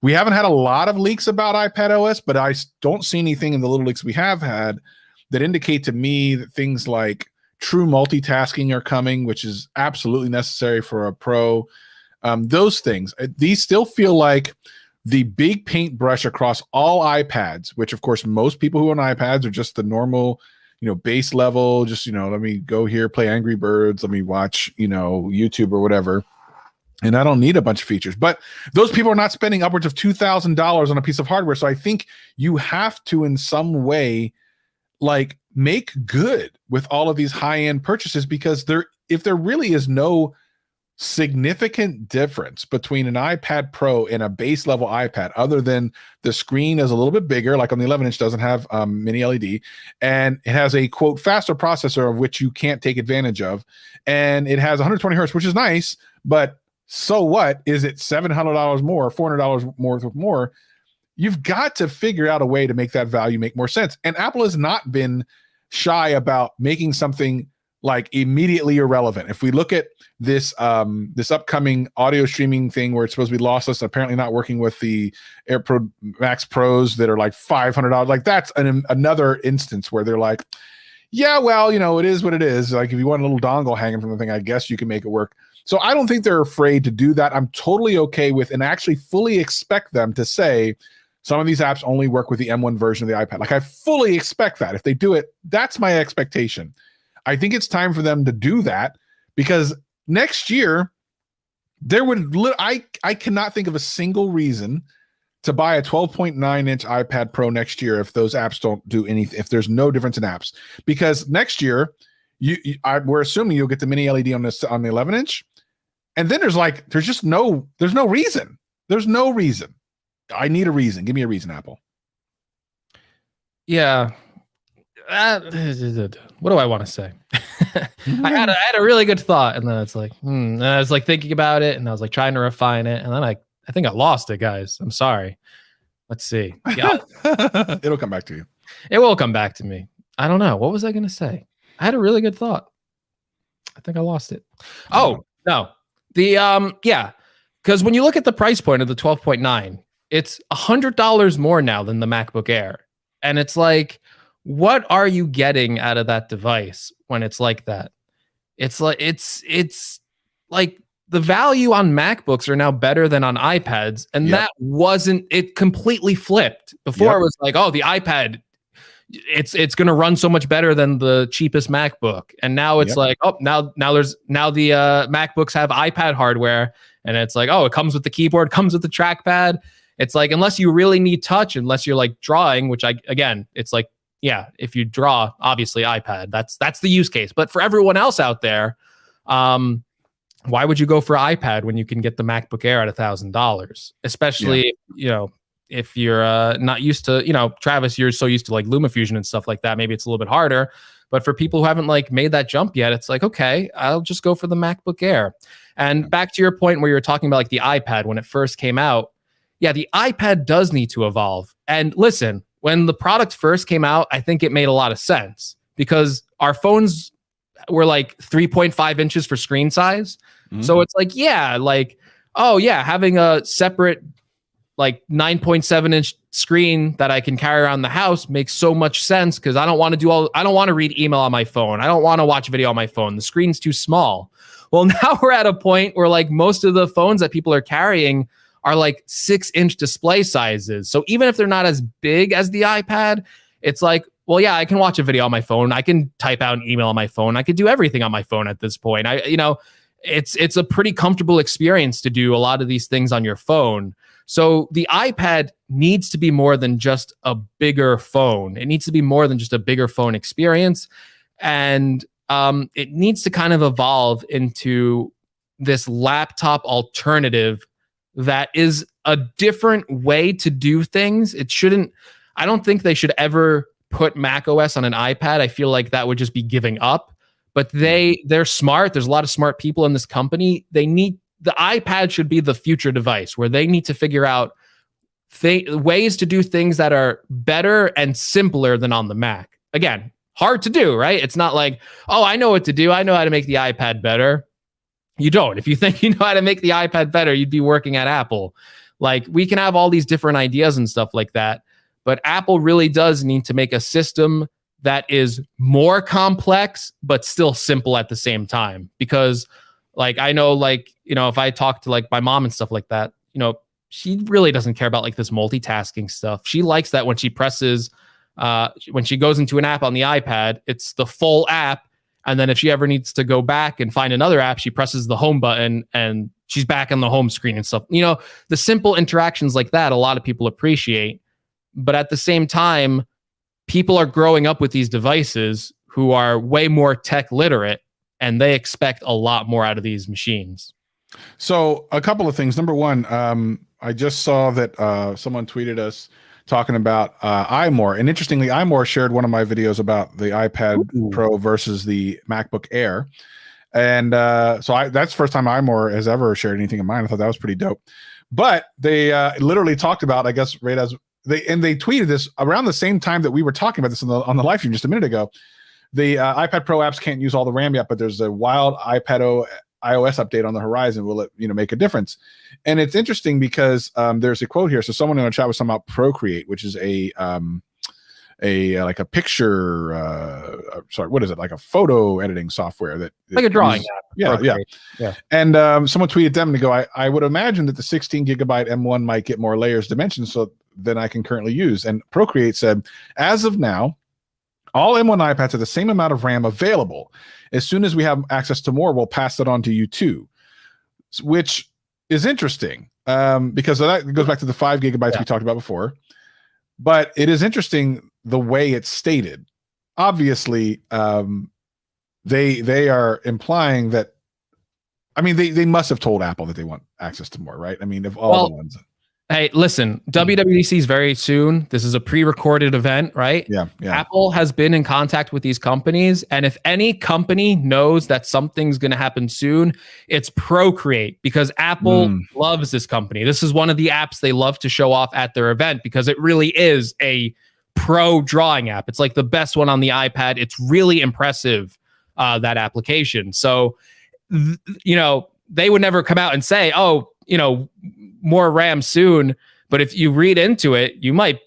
we haven't had a lot of leaks about iPad OS, but I don't see anything in the little leaks we have had that indicate to me that things like true multitasking are coming, which is absolutely necessary for a Pro. Those things, these still feel like the big paintbrush across all iPads, which of course most people who own iPads are just the normal, base level, just, let me go here, play Angry Birds, let me watch, YouTube or whatever. And I don't need a bunch of features, but those people are not spending upwards of $2,000 on a piece of hardware. So I think you have to, in some way, like, make good with all of these high-end purchases, because if there really is no significant difference between an iPad Pro and a base level iPad, other than the screen is a little bit bigger, like on the 11-inch doesn't have mini LED, and it has a quote faster processor of which you can't take advantage of, and it has 120 hertz, which is nice, but so what? Is it $700 more, $400 more? You've got to figure out a way to make that value make more sense. And Apple has not been shy about making something like immediately irrelevant. If we look at this upcoming audio streaming thing where it's supposed to be lossless, apparently not working with the AirPro Max Pros that are like $500, like that's another instance where they're like, yeah, well, it is what it is. Like, if you want a little dongle hanging from the thing, I guess you can make it work. So I don't think they're afraid to do that. I'm totally okay with, and actually fully expect them to say, some of these apps only work with the M1 version of the iPad. Like, I fully expect that. If they do it, that's my expectation. I think it's time for them to do that, because next year I cannot think of a single reason to buy a 12.9-inch iPad Pro next year if those apps don't do anything, if there's no difference in apps. Because next year, we're assuming you'll get the mini LED on the 11-inch, and then there's no reason. There's no reason. I need a reason. Give me a reason, Apple. Yeah. What do I want to say? I had a really good thought, and then it's like, and I was like thinking about it, and I was like trying to refine it, and then I think I lost it, guys. I'm sorry. Let's see. Yeah. It'll come back to you. It will come back to me. I don't know. What was I going to say? I had a really good thought. I think I lost it. Oh, no. Because when you look at the price point of the 12.9, it's $100 more now than the MacBook Air. And it's like, what are you getting out of that device when it's like that? It's like the value on MacBooks are now better than on iPads, and that wasn't, it completely flipped. Before it was like, oh, the iPad, it's going to run so much better than the cheapest MacBook, and now it's like, oh, now the MacBooks have iPad hardware, and it's like, oh, it comes with the keyboard, comes with the trackpad. It's like, unless you really need touch, unless you're like drawing, which it's like, yeah, if you draw, obviously iPad, that's the use case. But for everyone else out there, why would you go for iPad when you can get the MacBook Air at $1,000? Especially, if you're not used to, Travis, you're so used to like LumaFusion and stuff like that. Maybe it's a little bit harder. But for people who haven't like made that jump yet, it's like, okay, I'll just go for the MacBook Air. And back to your point where you were talking about like the iPad when it first came out. Yeah, the iPad does need to evolve. And listen, when the product first came out, I think it made a lot of sense because our phones were like 3.5 inches for screen size. Mm-hmm. So it's like, having a separate like 9.7 inch screen that I can carry around the house makes so much sense because I don't want to read email on my phone. I don't want to watch video on my phone. The screen's too small. Well, now we're at a point where like most of the phones that people are carrying are like 6-inch display sizes. So even if they're not as big as the iPad, it's like, well, yeah, I can watch a video on my phone. I can type out an email on my phone. I could do everything on my phone at this point. It's a pretty comfortable experience to do a lot of these things on your phone. So the iPad needs to be more than just a bigger phone. It needs to be more than just a bigger phone experience. And it needs to kind of evolve into this laptop alternative that is a different way to do things. I don't think they should ever put Mac OS on an iPad. I feel like that would just be giving up. But they're smart. There's a lot of smart people in this company. The iPad should be the future device where they need to figure out ways to do things that are better and simpler than on the Mac. Again, hard to do, right? It's not like, oh, I know what to do. I know how to make the iPad better. You don't. If you think you know how to make the iPad better, you'd be working at Apple. Like, we can have all these different ideas and stuff like that, but Apple really does need to make a system that is more complex, but still simple at the same time. Because like, I know, like, if I talk to like my mom and stuff like that, she really doesn't care about like this multitasking stuff. She likes that when she presses, when she goes into an app on the iPad, it's the full app. And then if she ever needs to go back and find another app, she presses the home button and she's back on the home screen and stuff. The simple interactions like that, a lot of people appreciate. But at the same time, people are growing up with these devices who are way more tech literate, and they expect a lot more out of these machines. So a couple of things. Number one, I just saw that someone tweeted us talking about iMore. And interestingly, iMore shared one of my videos about the iPad Pro versus the MacBook Air. And so that's the first time iMore has ever shared anything of mine. I thought that was pretty dope. But they literally talked about, I guess, right as they tweeted this around the same time that we were talking about this on the live stream just a minute ago. The iPad Pro apps can't use all the RAM yet, but there's a wild iOS update on the horizon. Will it, make a difference? And it's interesting because there's a quote here. So someone in the chat was talking about Procreate, which is a like a picture, what is it? Like a photo editing software that like a drawing app. Yeah. And someone tweeted them to go, I would imagine that the 16 gigabyte M1 might get more layers dimensions than I can currently use. And Procreate said, as of now, all M1 iPads have the same amount of RAM available. As soon as we have access to more, we'll pass that on to you too, which is interesting because that goes back to the 5 gigabytes we talked about before. But it is interesting the way it's stated. Obviously, they are implying that. I mean, they must have told Apple that they want access to more, right? I mean, of all the ones. Hey, listen, WWDC is very soon. This is a pre-recorded event, right? Yeah. Apple has been in contact with these companies, and if any company knows that something's going to happen soon, it's Procreate, because Apple loves this company. This is one of the apps they love to show off at their event because it really is a pro drawing app. It's like the best one on the iPad. It's really impressive, that application. So, they would never come out and say, more RAM soon. But if you read into it,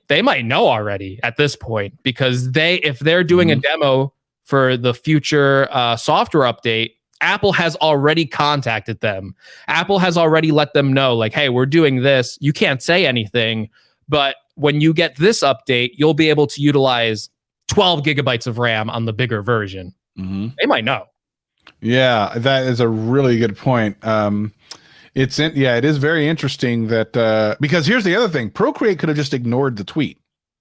they might know already at this point, because if they're doing a demo for the future software update, Apple has already contacted them. Apple has already let them know, like, hey, we're doing this. You can't say anything, but when you get this update, you'll be able to utilize 12 gigabytes of RAM on the bigger version. They might know. Yeah, that is a really good point. It is very interesting that because here's the other thing: Procreate could have just ignored the tweet,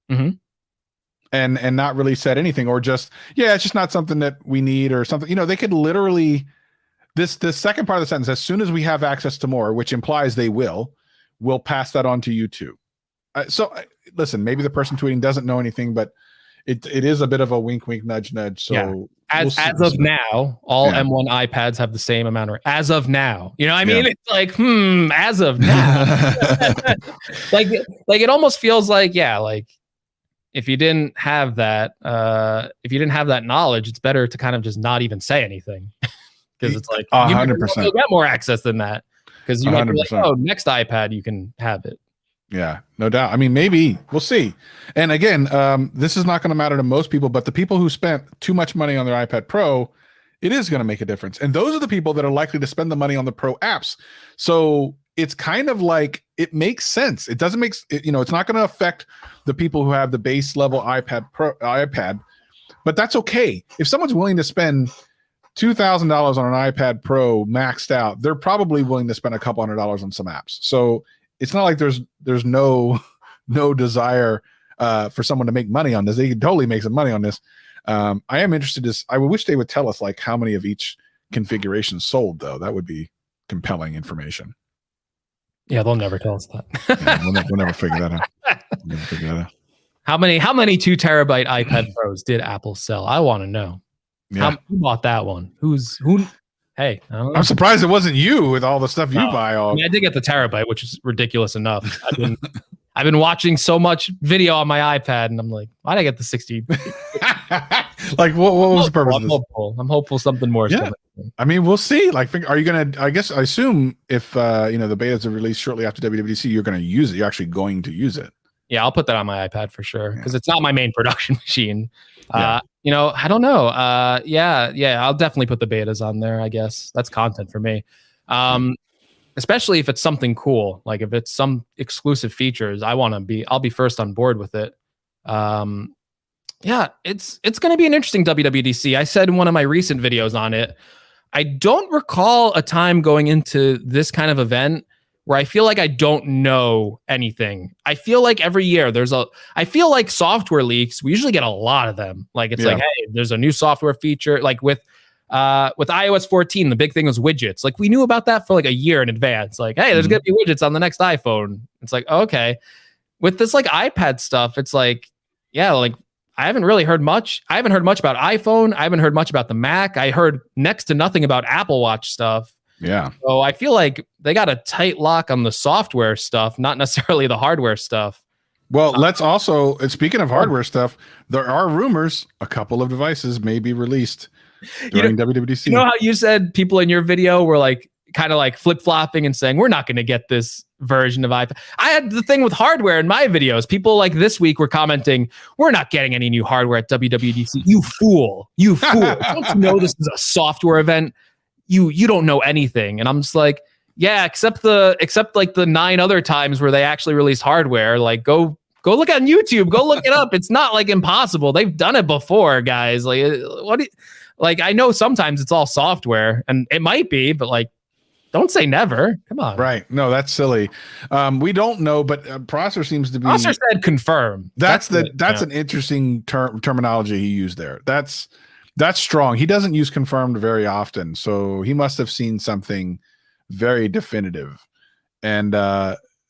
and not really said anything, or just it's just not something that we need or something. They could literally this second part of the sentence: as soon as we have access to more, which implies we'll pass that on to you too. Listen, maybe the person tweeting doesn't know anything, but it is a bit of a wink, wink, nudge, nudge. So as of now, all M1 iPads have the same amount of, as of now. I mean, it's like, as of now. like it almost feels like, like if you didn't have that, knowledge, it's better to kind of just not even say anything. Because it's like 100%. You'll get more access than that. Because you might be like, next iPad you can have it. Yeah, no doubt. I mean, maybe we'll see. And again, this is not going to matter to most people, but the people who spent too much money on their iPad Pro, it is going to make a difference. And those are the people that are likely to spend the money on the Pro apps. So it's kind of like it makes sense. It doesn't make it, it's not going to affect the people who have the base level iPad, but that's okay. If someone's willing to spend $2,000 on an iPad Pro maxed out, they're probably willing to spend a couple $100s on some apps. So it's not like there's no desire for someone to make money on this. They can totally make some money on this. I am interested. I wish they would tell us like how many of each configuration sold, though. That would be compelling information. Yeah, they'll never tell us that. Yeah, we'll never figure that out. How many 2 terabyte iPad Pros did Apple sell? I want to know. Yeah. Who bought that one? Who? Hey, I don't know. I'm surprised it wasn't you with all the stuff you buy. I did get the terabyte, which is ridiculous enough. I've been watching so much video on my iPad, and I'm like, why'd I get the 60? Like, what was the purpose of this? I'm hopeful something more is coming. I mean, we'll see. Like, are you gonna? I assume if the betas are released shortly after WWDC, you're gonna use it. You're actually going to use it. Yeah, I'll put that on my iPad for sure because it's not my main production machine. Yeah. I don't know. I'll definitely put the betas on there. I guess that's content for me. Especially if it's something cool, like if it's some exclusive features, I'll be first on board with it. It's going to be an interesting WWDC. I said in one of my recent videos on it, I don't recall a time going into this kind of event where I feel like I don't know anything. I feel like every year I feel like software leaks, we usually get a lot of them. Like it's like, hey, there's a new software feature. Like with iOS 14, the big thing was widgets. Like we knew about that for like a year in advance. Like, hey, there's going to be widgets on the next iPhone. It's like, okay. With this like iPad stuff, it's like, yeah, like I haven't really heard much. I haven't heard much about iPhone. I haven't heard much about the Mac. I heard next to nothing about Apple Watch stuff. Yeah. So I feel like they got a tight lock on the software stuff, not necessarily the hardware stuff. Well, let's also, speaking of hardware stuff, there are rumors a couple of devices may be released during WWDC. You know how you said people in your video were like kind of like flip-flopping and saying, we're not going to get this version of iPad. I had the thing with hardware in my videos. People like this week were commenting, we're not getting any new hardware at WWDC. You fool. Don't you know this is a software event? You don't know anything. And I'm just like, yeah, except like the 9 other times where they actually released hardware. Like go look on YouTube, go look it up. It's not like impossible. They've done it before, guys. Like I know sometimes it's all software and it might be, but like don't say never. Come on. Right. No, that's silly. We don't know, but Prosser seems to be. Prosser said confirm. That's an interesting terminology he used there. That's strong. He doesn't use confirmed very often, so he must have seen something very definitive, and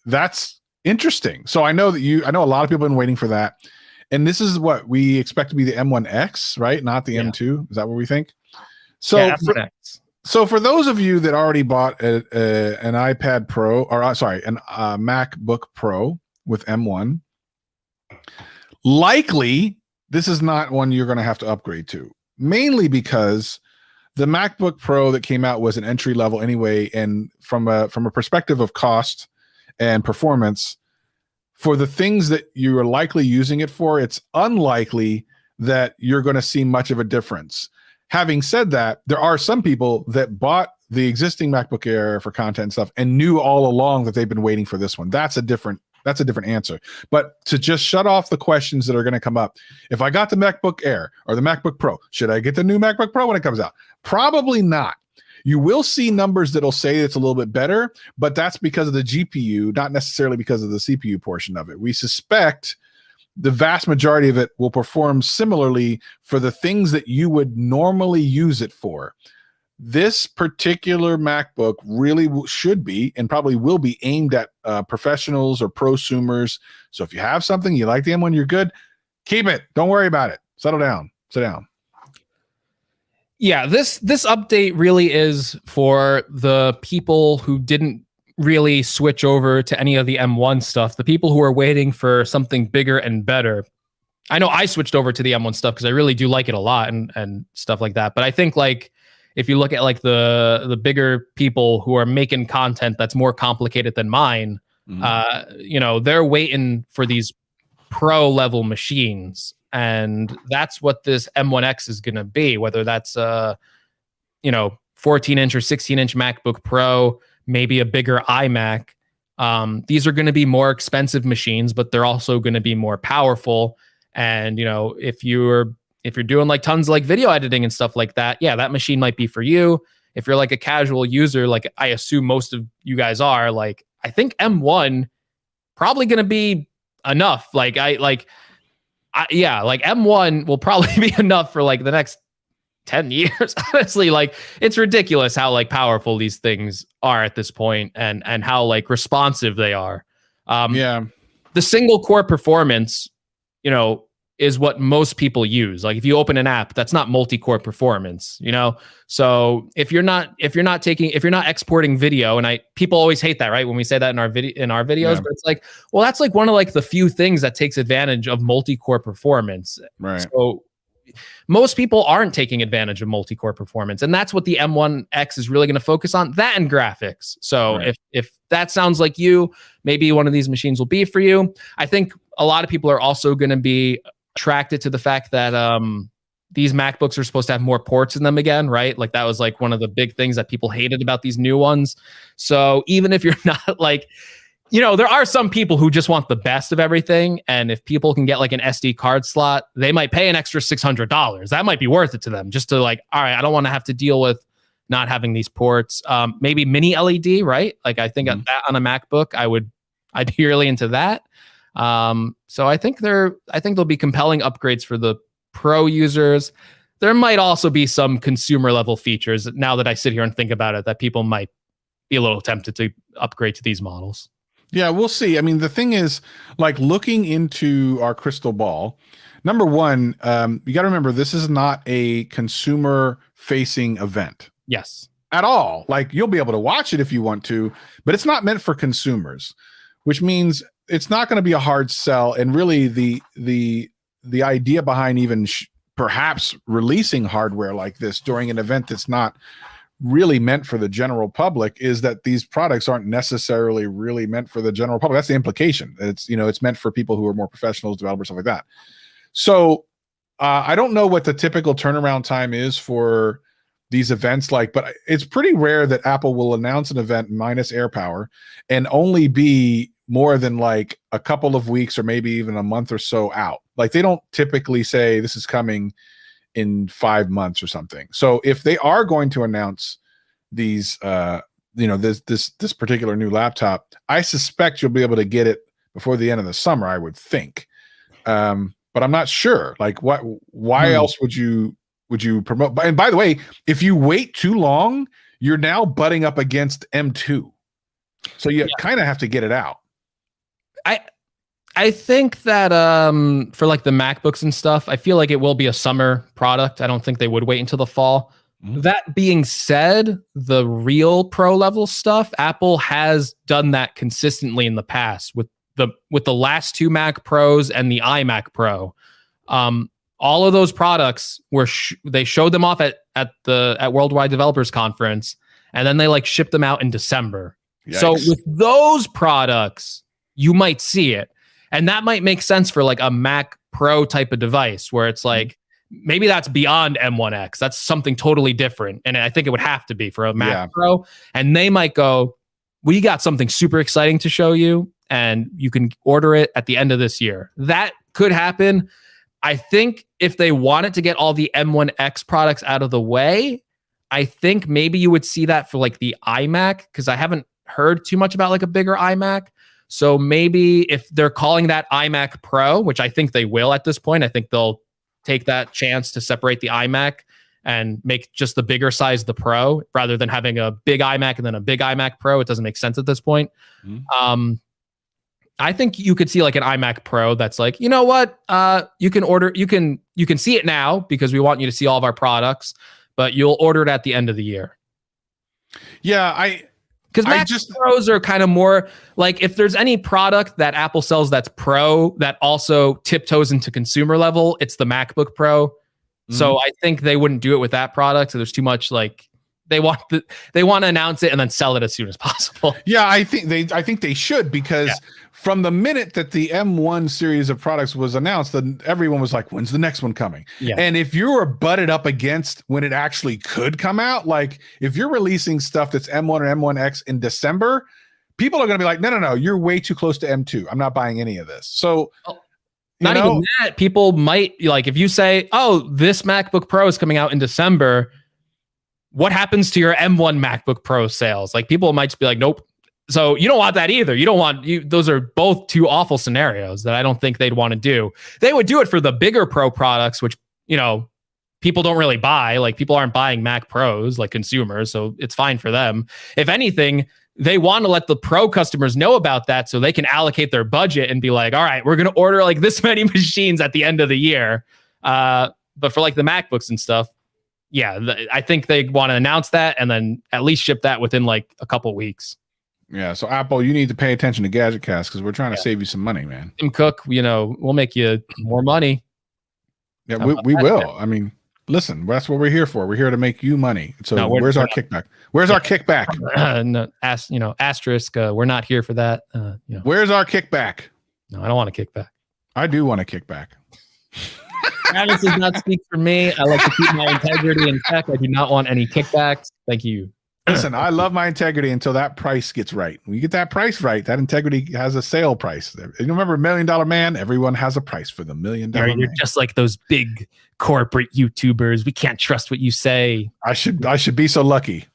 that's interesting. So I know a lot of people have been waiting for that, and this is what we expect to be the M1X, right? Not the M2. Is that what we think? So M1X. So for those of you that already bought an iPad Pro, or an MacBook Pro with M1, likely this is not one you're going to have to upgrade to. Mainly because the MacBook Pro that came out was an entry level anyway, and from a perspective of cost and performance, for the things that you are likely using it for, it's unlikely that you're going to see much of a difference. Having said that, there are some people that bought the existing MacBook Air for content and stuff and knew all along that they've been waiting for this one. That's a different answer. But to just shut off the questions that are going to come up, if I got the MacBook Air or the MacBook Pro, should I get the new MacBook Pro when it comes out? Probably not. You will see numbers that'll say it's a little bit better, but that's because of the GPU, not necessarily because of the CPU portion of it. We suspect the vast majority of it will perform similarly for the things that you would normally use it for. This particular MacBook really should be and probably will be aimed at professionals or prosumers. So if you have something, you like the M1, you're good, keep it. Don't worry about it. Settle down. Sit down. Yeah, this update really is for the people who didn't really switch over to any of the M1 stuff, the people who are waiting for something bigger and better. I know I switched over to the M1 stuff because I really do like it a lot and stuff like that. But I think like if you look at like the bigger people who are making content that's more complicated than mine, They're waiting for these pro level machines, and that's what this M1X is going to be, whether that's 14-inch or 16-inch MacBook Pro, maybe a bigger iMac. These are going to be more expensive machines, but they're also going to be more powerful. And if you're doing like tons of like video editing and stuff like that, yeah, that machine might be for you. If you're like a casual user, like I assume most of you guys are, like I think M1 probably going to be enough. Like M1 will probably be enough for like the next 10 years. Honestly, like it's ridiculous how like powerful these things are at this point, and how like responsive they are. The single core performance, is what most people use. Like if you open an app, that's not multi-core performance, So if you're not exporting video, and people always hate that, right? When we say that in our videos, but it's like, well, that's like one of like the few things that takes advantage of multi-core performance. Right. So most people aren't taking advantage of multi-core performance, and that's what the M1X is really going to focus on, that and graphics. So if that sounds like you, maybe one of these machines will be for you. I think a lot of people are also going to be attracted to the fact that these MacBooks are supposed to have more ports in them again, right? Like that was like one of the big things that people hated about these new ones. So even if you're not like, there are some people who just want the best of everything. And if people can get like an SD card slot, they might pay an extra $600. That might be worth it to them, just to like, all right, I don't want to have to deal with not having these ports. Maybe mini LED, right? Like I think that on a MacBook, I'd be really into that. So I think there'll be compelling upgrades for the pro users. There might also be some consumer level features, now that I sit here and think about it, that people might be a little tempted to upgrade to these models. Yeah, we'll see. I mean, the thing is, like looking into our crystal ball, number one, you got to remember, this is not a consumer facing event. Yes. At all. Like you'll be able to watch it if you want to, but it's not meant for consumers, which means it's not going to be a hard sell. And really the idea behind even perhaps releasing hardware like this during an event that's not really meant for the general public is that these products aren't necessarily really meant for the general public. That's the implication. It's, it's meant for people who are more professionals, developers, stuff like that. So I don't know what the typical turnaround time is for these events, but it's pretty rare that Apple will announce an event minus AirPower and only be more than like a couple of weeks or maybe even a month or so out. Like they don't typically say this is coming in 5 months or something. So if they are going to announce these, this particular new laptop, I suspect you'll be able to get it before the end of the summer, I would think. But I'm not sure. Like why else would you promote? And by the way, if you wait too long, you're now butting up against M2. So you kind of have to get it out. I think that for like the MacBooks and stuff, I feel like it will be a summer product. I don't think they would wait until the fall. That being said, the real pro level stuff, Apple has done that consistently in the past with the last two Mac Pros and the iMac Pro. All of those products they showed them off at Worldwide Developers Conference, and then they like shipped them out in December. Yikes. So with those products, you might see it. And that might make sense for like a Mac Pro type of device where it's like, maybe that's beyond M1X. That's something totally different. And I think it would have to be for a Mac Pro. And they might go, we got something super exciting to show you, and you can order it at the end of this year. That could happen. I think if they wanted to get all the M1X products out of the way, I think maybe you would see that for like the iMac, because I haven't heard too much about like a bigger iMac. So maybe if they're calling that iMac Pro, which I think they will at this point, I think they'll take that chance to separate the iMac and make just the bigger size the Pro rather than having a big iMac and then a big iMac Pro. It doesn't make sense at this point. I think you could see like an iMac Pro that's like, you know what? You can see it now because we want you to see all of our products, but you'll order it at the end of the year. Yeah, because Mac Pros are kind of more like, if there's any product that Apple sells that's pro that also tiptoes into consumer level, it's the MacBook Pro. So I think they wouldn't do it with that product. So there's too much like, They want to announce it and then sell it as soon as possible. Yeah, I think they should, because from the minute that the M1 series of products was announced, then everyone was like, when's the next one coming? Yeah. And if you were butted up against when it actually could come out, like if you're releasing stuff that's M1 or M1X in December, people are going to be like, no, you're way too close to M2. I'm not buying any of this. So not even that, people might, like, if you say, oh, this MacBook Pro is coming out in December, what happens to your M1 MacBook Pro sales? Like, people might just be like, nope. So you don't want that either. You don't want those are both two awful scenarios that I don't think they'd want to do. They would do it for the bigger Pro products, which, people don't really buy. Like, people aren't buying Mac Pros like consumers, so it's fine for them. If anything, they want to let the Pro customers know about that so they can allocate their budget and be like, all right, we're going to order like this many machines at the end of the year. But for like the MacBooks and stuff, I think they want to announce that and then at least ship that within like a couple weeks. Yeah, so Apple, you need to pay attention to Gadget Cast because we're trying to save you some money, man. Tim Cook, we'll make you more money. Yeah, we will. I mean, listen, that's what we're here for. We're here to make you money. So where's our kickback? Where's our kickback? No, asterisk. We're not here for that. Where's our kickback? No, I don't want a kickback. I do want a kickback. Travis does not speak for me. I like to keep my integrity in check. I do not want any kickbacks. Thank you. Listen, I love my integrity until that price gets right. When you get that price right, that integrity has a sale price. You remember $1 Million Man? Everyone has a price for the $1 Million Man. You're just like those big corporate YouTubers. We can't trust what you say. I should be so lucky.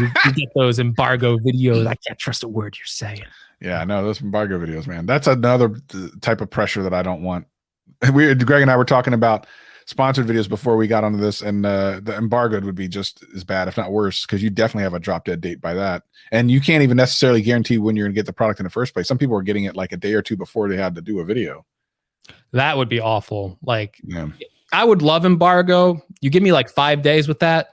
You get those embargo videos. I can't trust a word you're saying. Yeah, no, those embargo videos, man. That's another type of pressure that I don't want. Greg and I were talking about sponsored videos before we got onto this, and the embargoed would be just as bad, if not worse, because you definitely have a drop dead date by that, and you can't even necessarily guarantee when you're going to get the product in the first place. Some people are getting it like a day or two before they had to do a video. That would be awful. Like, I would love embargo. You give me like 5 days with that.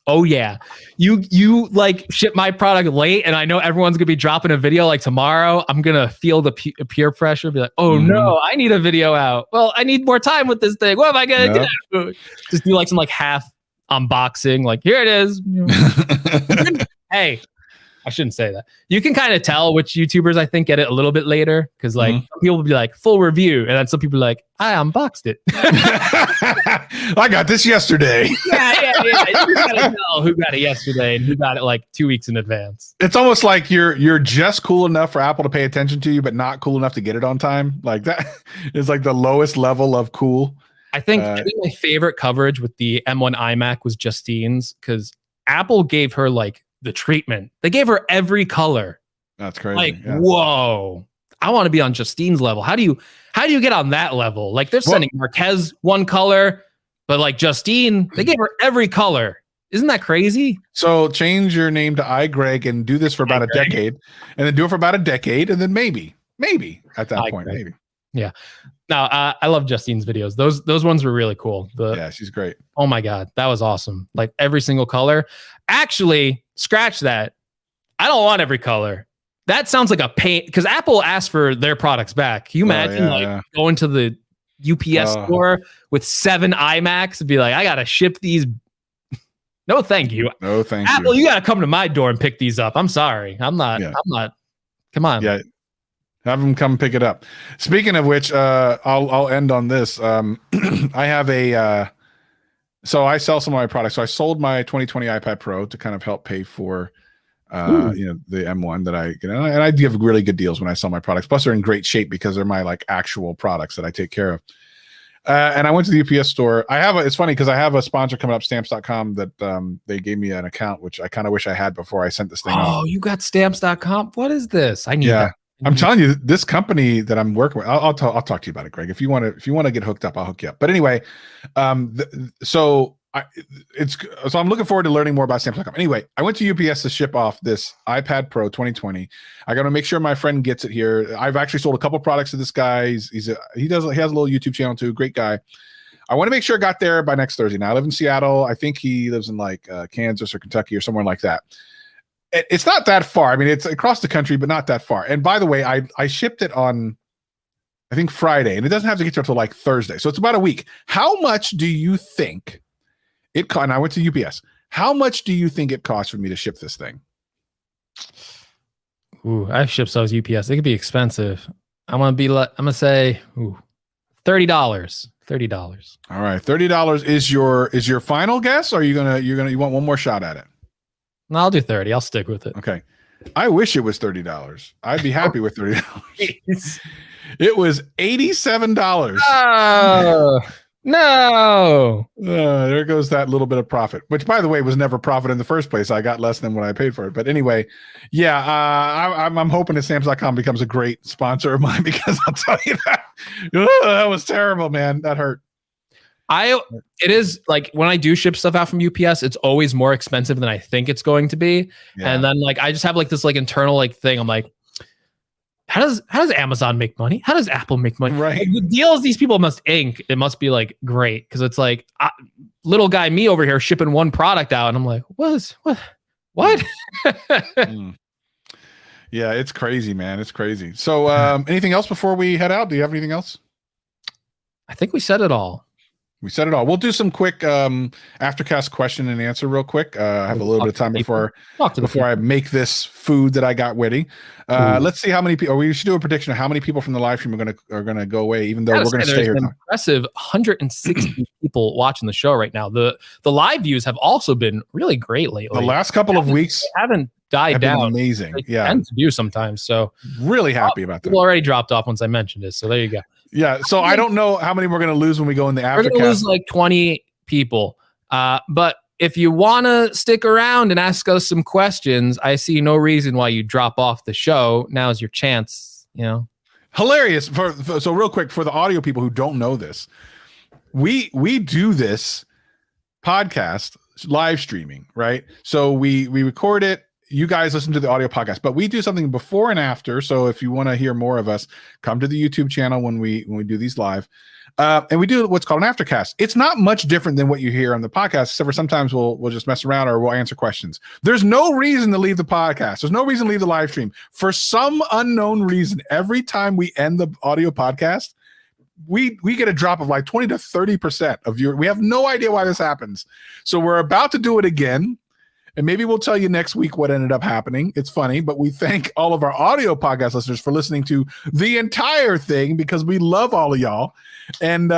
Oh yeah, you like ship my product late, and I know everyone's gonna be dropping a video like tomorrow. I'm gonna feel the peer pressure, be like, oh no, I need a video out. Well, I need more time with this thing. What am I gonna do? Just do like some like half unboxing, like here it is. Hey, I shouldn't say that. You can kind of tell which YouTubers I think get it a little bit later, because like some people will be like full review, and then some people are like, I unboxed it. I got this yesterday. Yeah. You gotta tell who got it yesterday and who got it like 2 weeks in advance. It's almost like you're just cool enough for Apple to pay attention to you, but not cool enough to get it on time. Like that is like the lowest level of cool. I think my favorite coverage with the M1 iMac was Justine's, because Apple gave her like the treatment. They gave her every color. That's crazy. Like, whoa. I want to be on Justine's level. How do you get on that level? Like, they're sending Marquez one color, but like Justine, they gave her every color. Isn't that crazy? So change your name to iGreg and do this for about a decade, and then do it for about a decade, and then maybe at that point, maybe. Yeah. No, I love Justine's videos. Those ones were really cool. Yeah, she's great. Oh my God, that was awesome. Like every single color. Actually, scratch that. I don't want every color. That sounds like a pain, because Apple asked for their products back. Can you imagine going to the UPS store with 7 iMacs and be like, I gotta ship these? No, thank you. No, thank Apple, you gotta come to my door and pick these up. I'm sorry. I'm not. Come on. Yeah. Have them come pick it up. Speaking of which, I'll end on this. I have so I sell some of my products. So I sold my 2020 iPad Pro to kind of help pay for, the M1 that I get, and I give really good deals when I sell my products. Plus, they're in great shape because they're my like actual products that I take care of. And I went to the UPS store. It's funny because I have a sponsor coming up, Stamps.com, that they gave me an account, which I kind of wish I had before I sent this thing off. Oh, you got Stamps.com? What is this? I need that. I'm telling you, this company that I'm working with, I'll talk to you about it, Greg. If you want to get hooked up, I'll hook you up. But anyway, so I'm looking forward to learning more about Stamps.com. Anyway, I went to UPS to ship off this iPad Pro 2020. I got to make sure my friend gets it here. I've actually sold a couple products to this guy. He has a little YouTube channel too. Great guy. I want to make sure it got there by next Thursday. Now I live in Seattle. I think he lives in like Kansas or Kentucky or somewhere like that. It's not that far. I mean, it's across the country, but not that far. And by the way, I shipped it on, I think, Friday, and it doesn't have to get there until like Thursday. So it's about a week. How much do you think it cost? And I went to UPS. How much do you think it costs for me to ship this thing? Ooh, I've shipped those UPS. They could be expensive. I'm gonna say $30. $30. All right, $30 is your final guess, or you want one more shot at it? No, I'll do 30. I'll stick with it. Okay. I wish it was $30. I'd be happy with $30. It was $87. Oh, no. There goes that little bit of profit, which, by the way, was never profit in the first place. I got less than what I paid for it. But anyway, yeah, I'm hoping that Stamps.com becomes a great sponsor of mine, because I'll tell you that was terrible, man. That hurt. It is like when I do ship stuff out from UPS, it's always more expensive than I think it's going to be. Yeah. And then like I just have like this like internal like thing. I'm like, how does Amazon make money? How does Apple make money? Right. Like, the deals these people must ink, it must be like great, because it's like little guy me over here shipping one product out, and I'm like, what? Yeah, it's crazy, man. It's crazy. So, anything else before we head out? Do you have anything else? I think we said it all. We said it all. We'll do some quick aftercast question and answer real quick. I have a little bit of time before I make this food that I got ready. Let's see how many people. We should do a prediction of how many people from the live stream are gonna go away, even though we're gonna stay here. Impressive 160 people watching the show right now. The live views have also been really great lately. The last couple of weeks haven't died down. Amazing. They tend to do sometimes. So really happy about that. People already dropped off once I mentioned it. So there you go. Yeah, so I don't know how many we're going to lose when we go in the aftercast. We're going to lose like 20 people. But if you want to stick around and ask us some questions, I see no reason why you drop off the show. Now's your chance, you know. Hilarious. So real quick, for the audio people who don't know this, we do this podcast live streaming, right? So we record it. You guys listen to the audio podcast, but we do something before and after. So if you want to hear more of us, come to the YouTube channel when we do these live, and we do what's called an aftercast. It's not much different than what you hear on the podcast, except for sometimes we'll just mess around or we'll answer questions. There's no reason to leave the podcast. There's no reason to leave the live stream. For some unknown reason, every time we end the audio podcast, we get a drop of like 20 to 30% of your. We have no idea why this happens. So we're about to do it again. And maybe we'll tell you next week what ended up happening. It's funny, but we thank all of our audio podcast listeners for listening to the entire thing, because we love all of y'all. And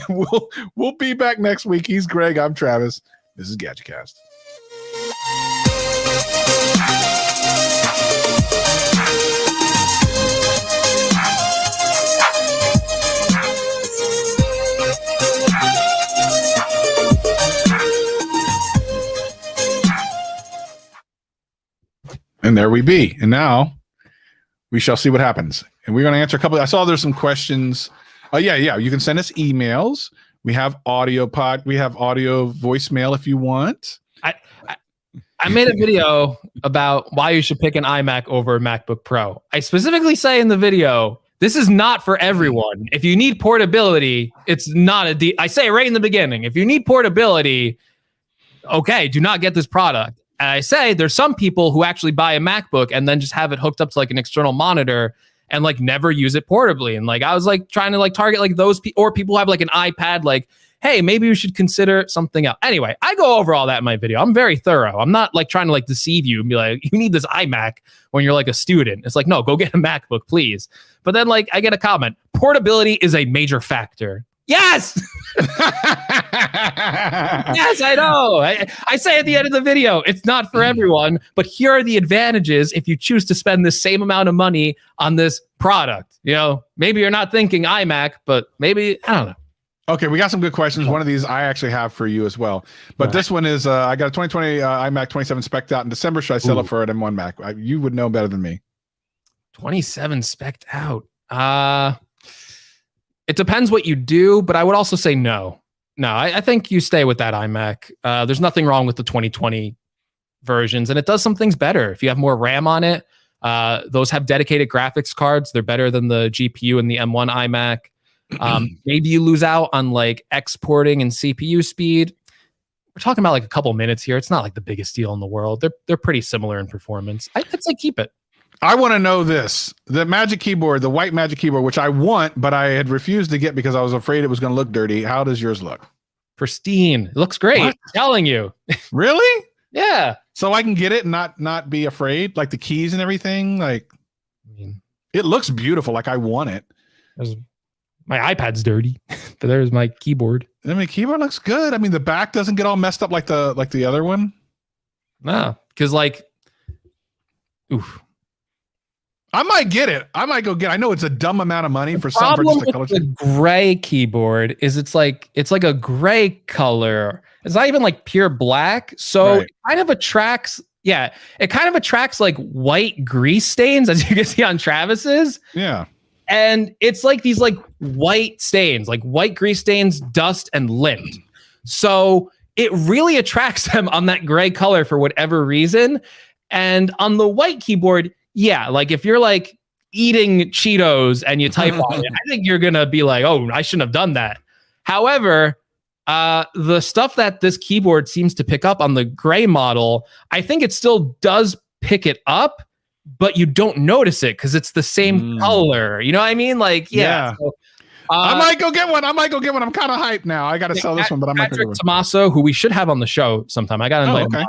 we'll be back next week. He's Greg. I'm Travis. This is GadgetCast. And there we be. And now we shall see what happens. And we're going to answer a couple. I saw there's some questions. Oh, yeah. You can send us emails. We have audio voicemail if you want. I made a video about why you should pick an iMac over a MacBook Pro. I specifically say in the video, this is not for everyone. If you need portability, it's not I say it right in the beginning. If you need portability, okay, do not get this product. And I say there's some people who actually buy a MacBook and then just have it hooked up to like an external monitor and like never use it portably. And like I was like trying to like target like those people, or people who have like an iPad, like, hey, maybe you should consider something else. Anyway, I go over all that in my video. I'm very thorough. I'm not like trying to like deceive you and be like, you need this iMac when you're like a student. It's like, no, go get a MacBook, please. But then like I get a comment, portability is a major factor. Yes. Yes, I know. I say at the end of the video, it's not for everyone, but here are the advantages if you choose to spend the same amount of money on this product. You know, maybe you're not thinking iMac, but maybe, I don't know. Okay, we got some good questions. One of these I actually have for you as well. But this one is, I got a 2020 iMac 27 spec'd out in December. Should I sell it for an M1 Mac? You would know better than me. 27 spec'd out. It depends what you do, but I would also say no. No, I think you stay with that iMac. There's nothing wrong with the 2020 versions, and it does some things better. If you have more RAM on it, those have dedicated graphics cards. They're better than the GPU in the M1 iMac. Maybe you lose out on like exporting and CPU speed. We're talking about like a couple minutes here. It's not like the biggest deal in the world. They're pretty similar in performance. I'd say keep it. I want to know this. The Magic Keyboard, the white Magic Keyboard, which I want, but I had refused to get because I was afraid it was going to look dirty. How does yours look? pristine. It looks great. What? I'm telling you. Really? Yeah. So I can get it and not be afraid, like the keys and everything. Like, I mean, it looks beautiful. Like I want it. my iPad's dirty, but there's my keyboard. I mean, keyboard looks good. I mean, the back doesn't get all messed up like the other one. No, because like, oof. I might get it. I might go get it. I know it's a dumb amount of money for just a color. The gray keyboard is it's like a gray color. It's not even like pure black. So Right. it kind of attracts, it kind of attracts like white grease stains, as you can see on Travis's. Yeah. And it's like these like white stains, like white grease stains, dust, and lint. So it really attracts them on that gray color for whatever reason. And on the white keyboard, like if you're like eating Cheetos and you type on it, I think you're going to be like, oh, I shouldn't have done that. However, the stuff that this keyboard seems to pick up on the gray model, I think it still does pick it up, but you don't notice it because it's the same color. You know what I mean? Like, yeah. So, I might go get one. I'm kind of hyped now. I got to sell this one, but I'm not going to. Tommaso, who we should have on the show sometime. I got to invite him on.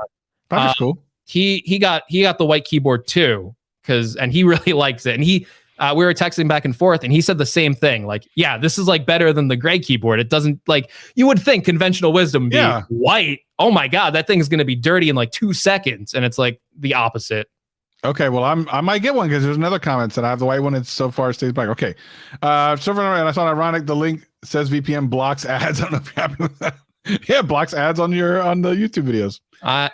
That's cool. He got the white keyboard too, and he really likes it. And we were texting back and forth, and he said the same thing. Like, yeah, this is like better than the gray keyboard. It doesn't, like, you would think conventional wisdom be white. Oh my God, that thing is going to be dirty in like 2 seconds. And it's like the opposite. Okay, well, I might get one because there's another comment that I have the white one. It's so far stays black. Okay, so far, and I saw ironic. The link says VPN blocks ads. I don't know if you're happy with that. Yeah, blocks ads on the YouTube videos. I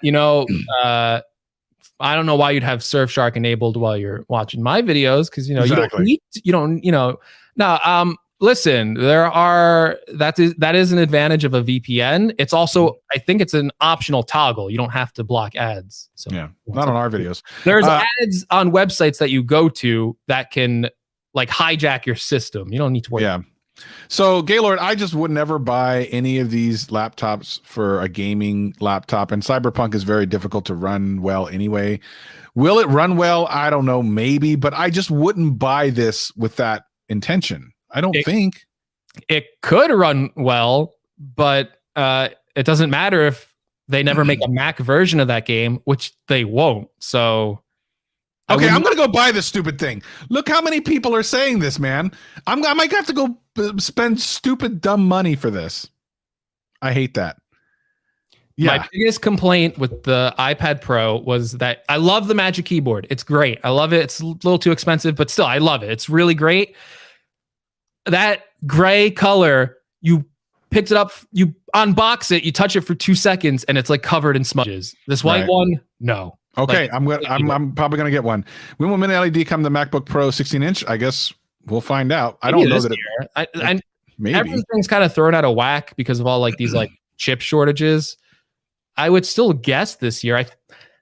don't know why you'd have Surfshark enabled while you're watching my videos, because Exactly. Listen, that is an advantage of a VPN. It's also, I think it's an optional toggle. You don't have to block ads. So yeah, not on our videos. There's ads on websites that you go to that can like hijack your system. You don't need to worry. Yeah. So Gaylord, I just would never buy any of these laptops for a gaming laptop, and Cyberpunk is very difficult to run well anyway. Will it run well? I don't know, maybe, but I just wouldn't buy this with that intention. I don't think it could run well, but it doesn't matter if they never make a Mac version of that game, which they won't. So, okay, I'm gonna go buy this stupid thing. Look how many people are saying this, man. I might have to go spend stupid, dumb money for this. I hate that. Yeah. My biggest complaint with the iPad Pro was that I love the Magic Keyboard. It's great. I love it. It's a little too expensive, but still, I love it. It's really great. That gray color, you picked it up, you unbox it, you touch it for 2 seconds, and it's like covered in smudges. This white one, no. Okay, like, I'm probably gonna get one. When will Mini LED come to MacBook Pro 16-inch? I guess we'll find out. I don't know that maybe everything's kind of thrown out of whack because of all like these like chip shortages. I would still guess this year.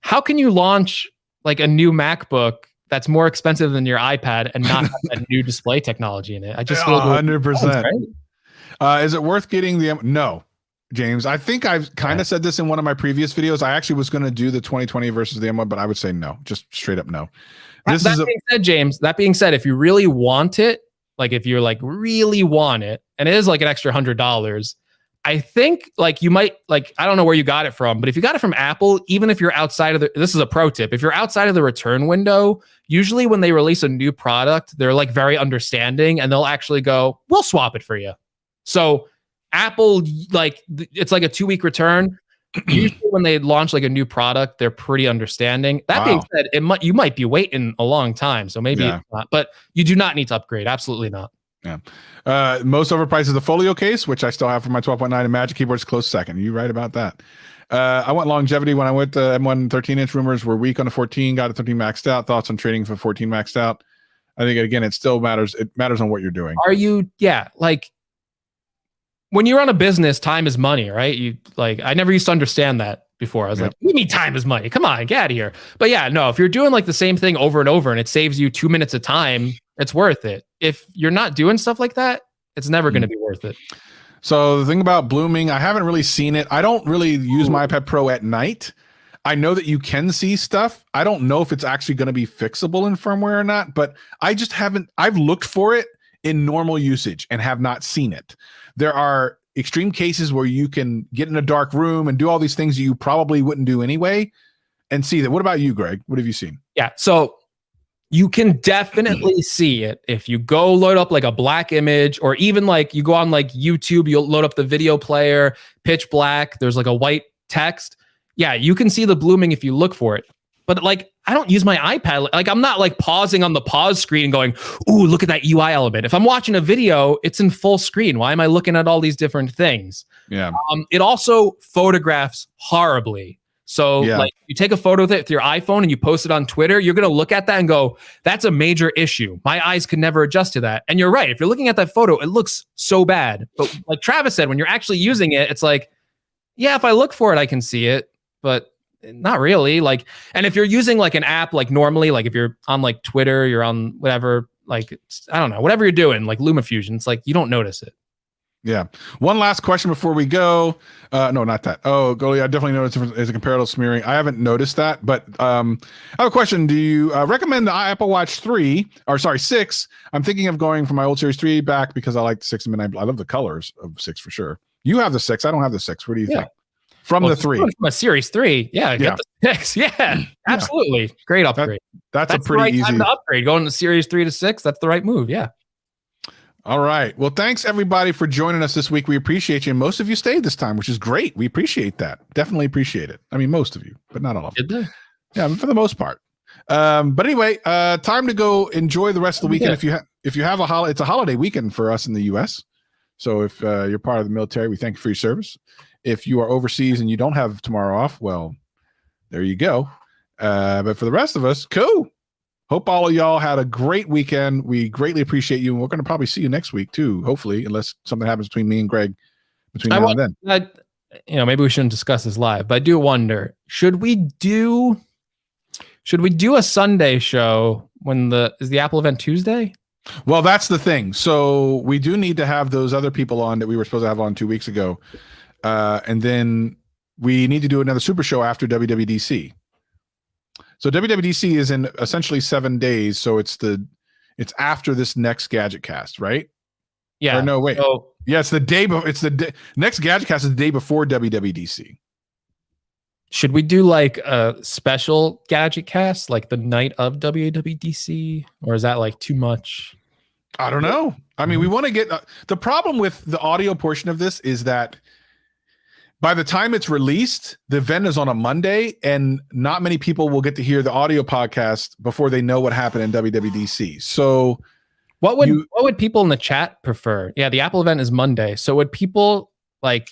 How can you launch like a new MacBook that's more expensive than your iPad and not have that new display technology in it? I just feel 100%. Is it worth getting the? No, James. I think I've kind of said this in one of my previous videos. I actually was going to do the 2020 versus the M1, but I would say no, just straight up no. That being said, James, that being said, if you really want it, like if you're like really want it, and it is like an extra $100, I think like you might like, I don't know where you got it from, but if you got it from Apple, even if you're outside of this is a pro tip. If you're outside of the return window, usually when they release a new product, they're like very understanding and they'll actually go, we'll swap it for you. So Apple, like it's like a 2-week return. Usually when they launch like a new product, they're pretty understanding. That being said, you might be waiting a long time. So maybe it's not, but you do not need to upgrade. Absolutely not. Yeah. Most overpriced is the Folio case, which I still have for my 12.9, and Magic Keyboard's close second. You're right about that. I want longevity. When I went to M1 13-inch, rumors were weak on the 14, got a 13 maxed out. Thoughts on trading for 14 maxed out? I think, again, it still matters. It matters on what you're doing. Are you, like when you run a business, time is money, right? You like, I never used to understand that before. I was like, you mean time is money? Come on, get out of here. But yeah, no, if you're doing like the same thing over and over and it saves you 2 minutes of time, it's worth it. If you're not doing stuff like that, it's never going to be worth it. So the thing about blooming, I haven't really seen it. I don't really use my iPad Pro at night. I know that you can see stuff. I don't know if it's actually going to be fixable in firmware or not, but I just haven't. I've looked for it in normal usage and have not seen it. There are extreme cases where you can get in a dark room and do all these things that you probably wouldn't do anyway and see that. What about you, Greg? What have you seen? Yeah. So you can definitely see it if you go load up like a black image, or even like you go on like YouTube, you'll load up the video player, pitch black, there's like a white text. Yeah, you can see the blooming if you look for it. But like, I don't use my iPad. Like, I'm not like pausing on the pause screen and going, ooh, look at that UI element. If I'm watching a video, it's in full screen. Why am I looking at all these different things? Yeah. It also photographs horribly. So like you take a photo with your iPhone and you post it on Twitter, you're going to look at that and go, that's a major issue. My eyes could never adjust to that. And you're right. If you're looking at that photo, it looks so bad. But like Travis said, when you're actually using it, it's like, yeah, if I look for it, I can see it, but not really. Like, and if you're using like an app, like normally, like if you're on like Twitter, you're on whatever, like, I don't know, whatever you're doing, like LumaFusion, it's like, you don't notice it. Yeah. One last question before we go. No, not that. Oh, Goalie, I definitely noticed as a comparative smearing. I haven't noticed that, but I have a question. Do you recommend the Apple Watch 6? I'm thinking of going from my old Series 3 back because I like the 6. I mean, I love the colors of 6 for sure. You have the 6. I don't have the 6. What do you think? From the 3. From a Series 3. Yeah. Get the 6. Yeah. Absolutely. Great upgrade. That's a pretty the right easy time to upgrade. Going to Series 3 to 6. That's the right move. Yeah. All right. Well, thanks everybody for joining us this week. We appreciate you. And most of you stayed this time, which is great. We appreciate that. Definitely appreciate it. I mean, most of you, but not all of you. Yeah, for the most part. But anyway, time to go enjoy the rest of the weekend. If you have a holiday, it's a holiday weekend for us in the US. So if you're part of the military, we thank you for your service. If you are overseas and you don't have tomorrow off, well, there you go. But for the rest of us, cool. Hope all of y'all had a great weekend. We greatly appreciate you. And we're going to probably see you next week too, hopefully, unless something happens between me and Greg between now and then. Maybe we shouldn't discuss this live, but I do wonder, should we do a Sunday show is the Apple event Tuesday? Well, that's the thing. So we do need to have those other people on that we were supposed to have on 2 weeks ago. And then we need to do another super show after WWDC. So WWDC is in essentially 7 days. So it's after this next Gadget Cast, right? Yeah. Or no, wait. Yeah, it's the day before. Next Gadget Cast is the day before WWDC. Should we do like a special Gadget Cast, like the night of WWDC, or is that like too much? I don't know. I mean, we want to get the problem with the audio portion of this is that by the time it's released, the event is on a Monday, and not many people will get to hear the audio podcast before they know what happened in WWDC. So, what would people in the chat prefer? Yeah, the Apple event is Monday. So, would people like?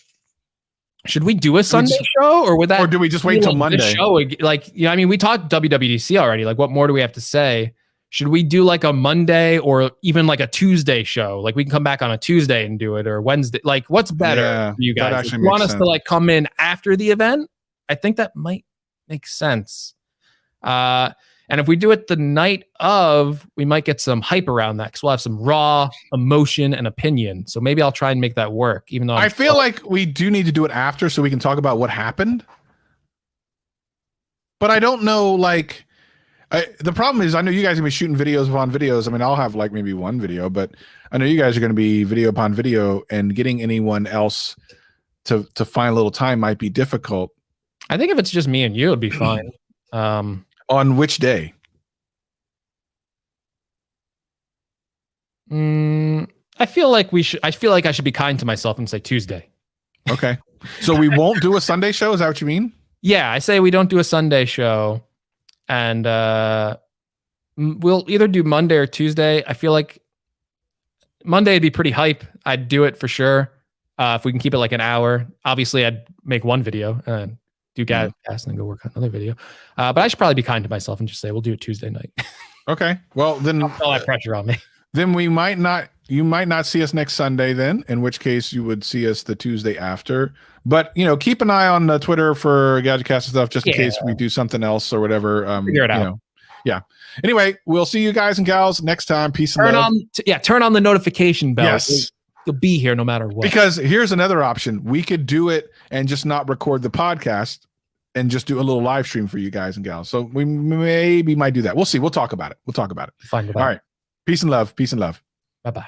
Should we do a Sunday show, or do we just wait until Monday? Show, like, I mean, we talked WWDC already. Like, what more do we have to say? Should we do like a Monday or even like a Tuesday show? Like, we can come back on a Tuesday and do it, or Wednesday. Like, what's better for you guys? If you want us to like come in after the event, I think that might make sense. And if we do it the night of, we might get some hype around that because we'll have some raw emotion and opinion. So maybe I'll try and make that work, even though I feel like we do need to do it after so we can talk about what happened. But I don't know, like, the problem is I know you guys are going to be shooting videos upon videos. I mean, I'll have like maybe one video, but I know you guys are going to be video upon video, and getting anyone else to find a little time might be difficult. I think if it's just me and you, it'd be fine. On which day? I feel like I should be kind to myself and say Tuesday. Okay. So we won't do a Sunday show? Is that what you mean? Yeah, I say we don't do a Sunday show. And we'll either do Monday or Tuesday. I feel like Monday would be pretty hype. I'd do it for sure. If we can keep it like an hour. Obviously, I'd make one video and do Gadget Cast and then go work on another video. But I should probably be kind to myself and just say we'll do it Tuesday night. Okay. Well, then don't feel that pressure on me. Then you might not see us next Sunday then, in which case you would see us the Tuesday after. But, keep an eye on Twitter for Gadget Cast and stuff, just in case we do something else or whatever. Figure it out. Yeah. Anyway, we'll see you guys and gals next time. Peace and love. Turn on the notification bell. Yes. You'll be here no matter what. Because here's another option. We could do it and just not record the podcast and just do a little live stream for you guys and gals. So we might do that. We'll see. We'll talk about it. Fine with that. All right. Peace and love. Peace and love. Bye-bye.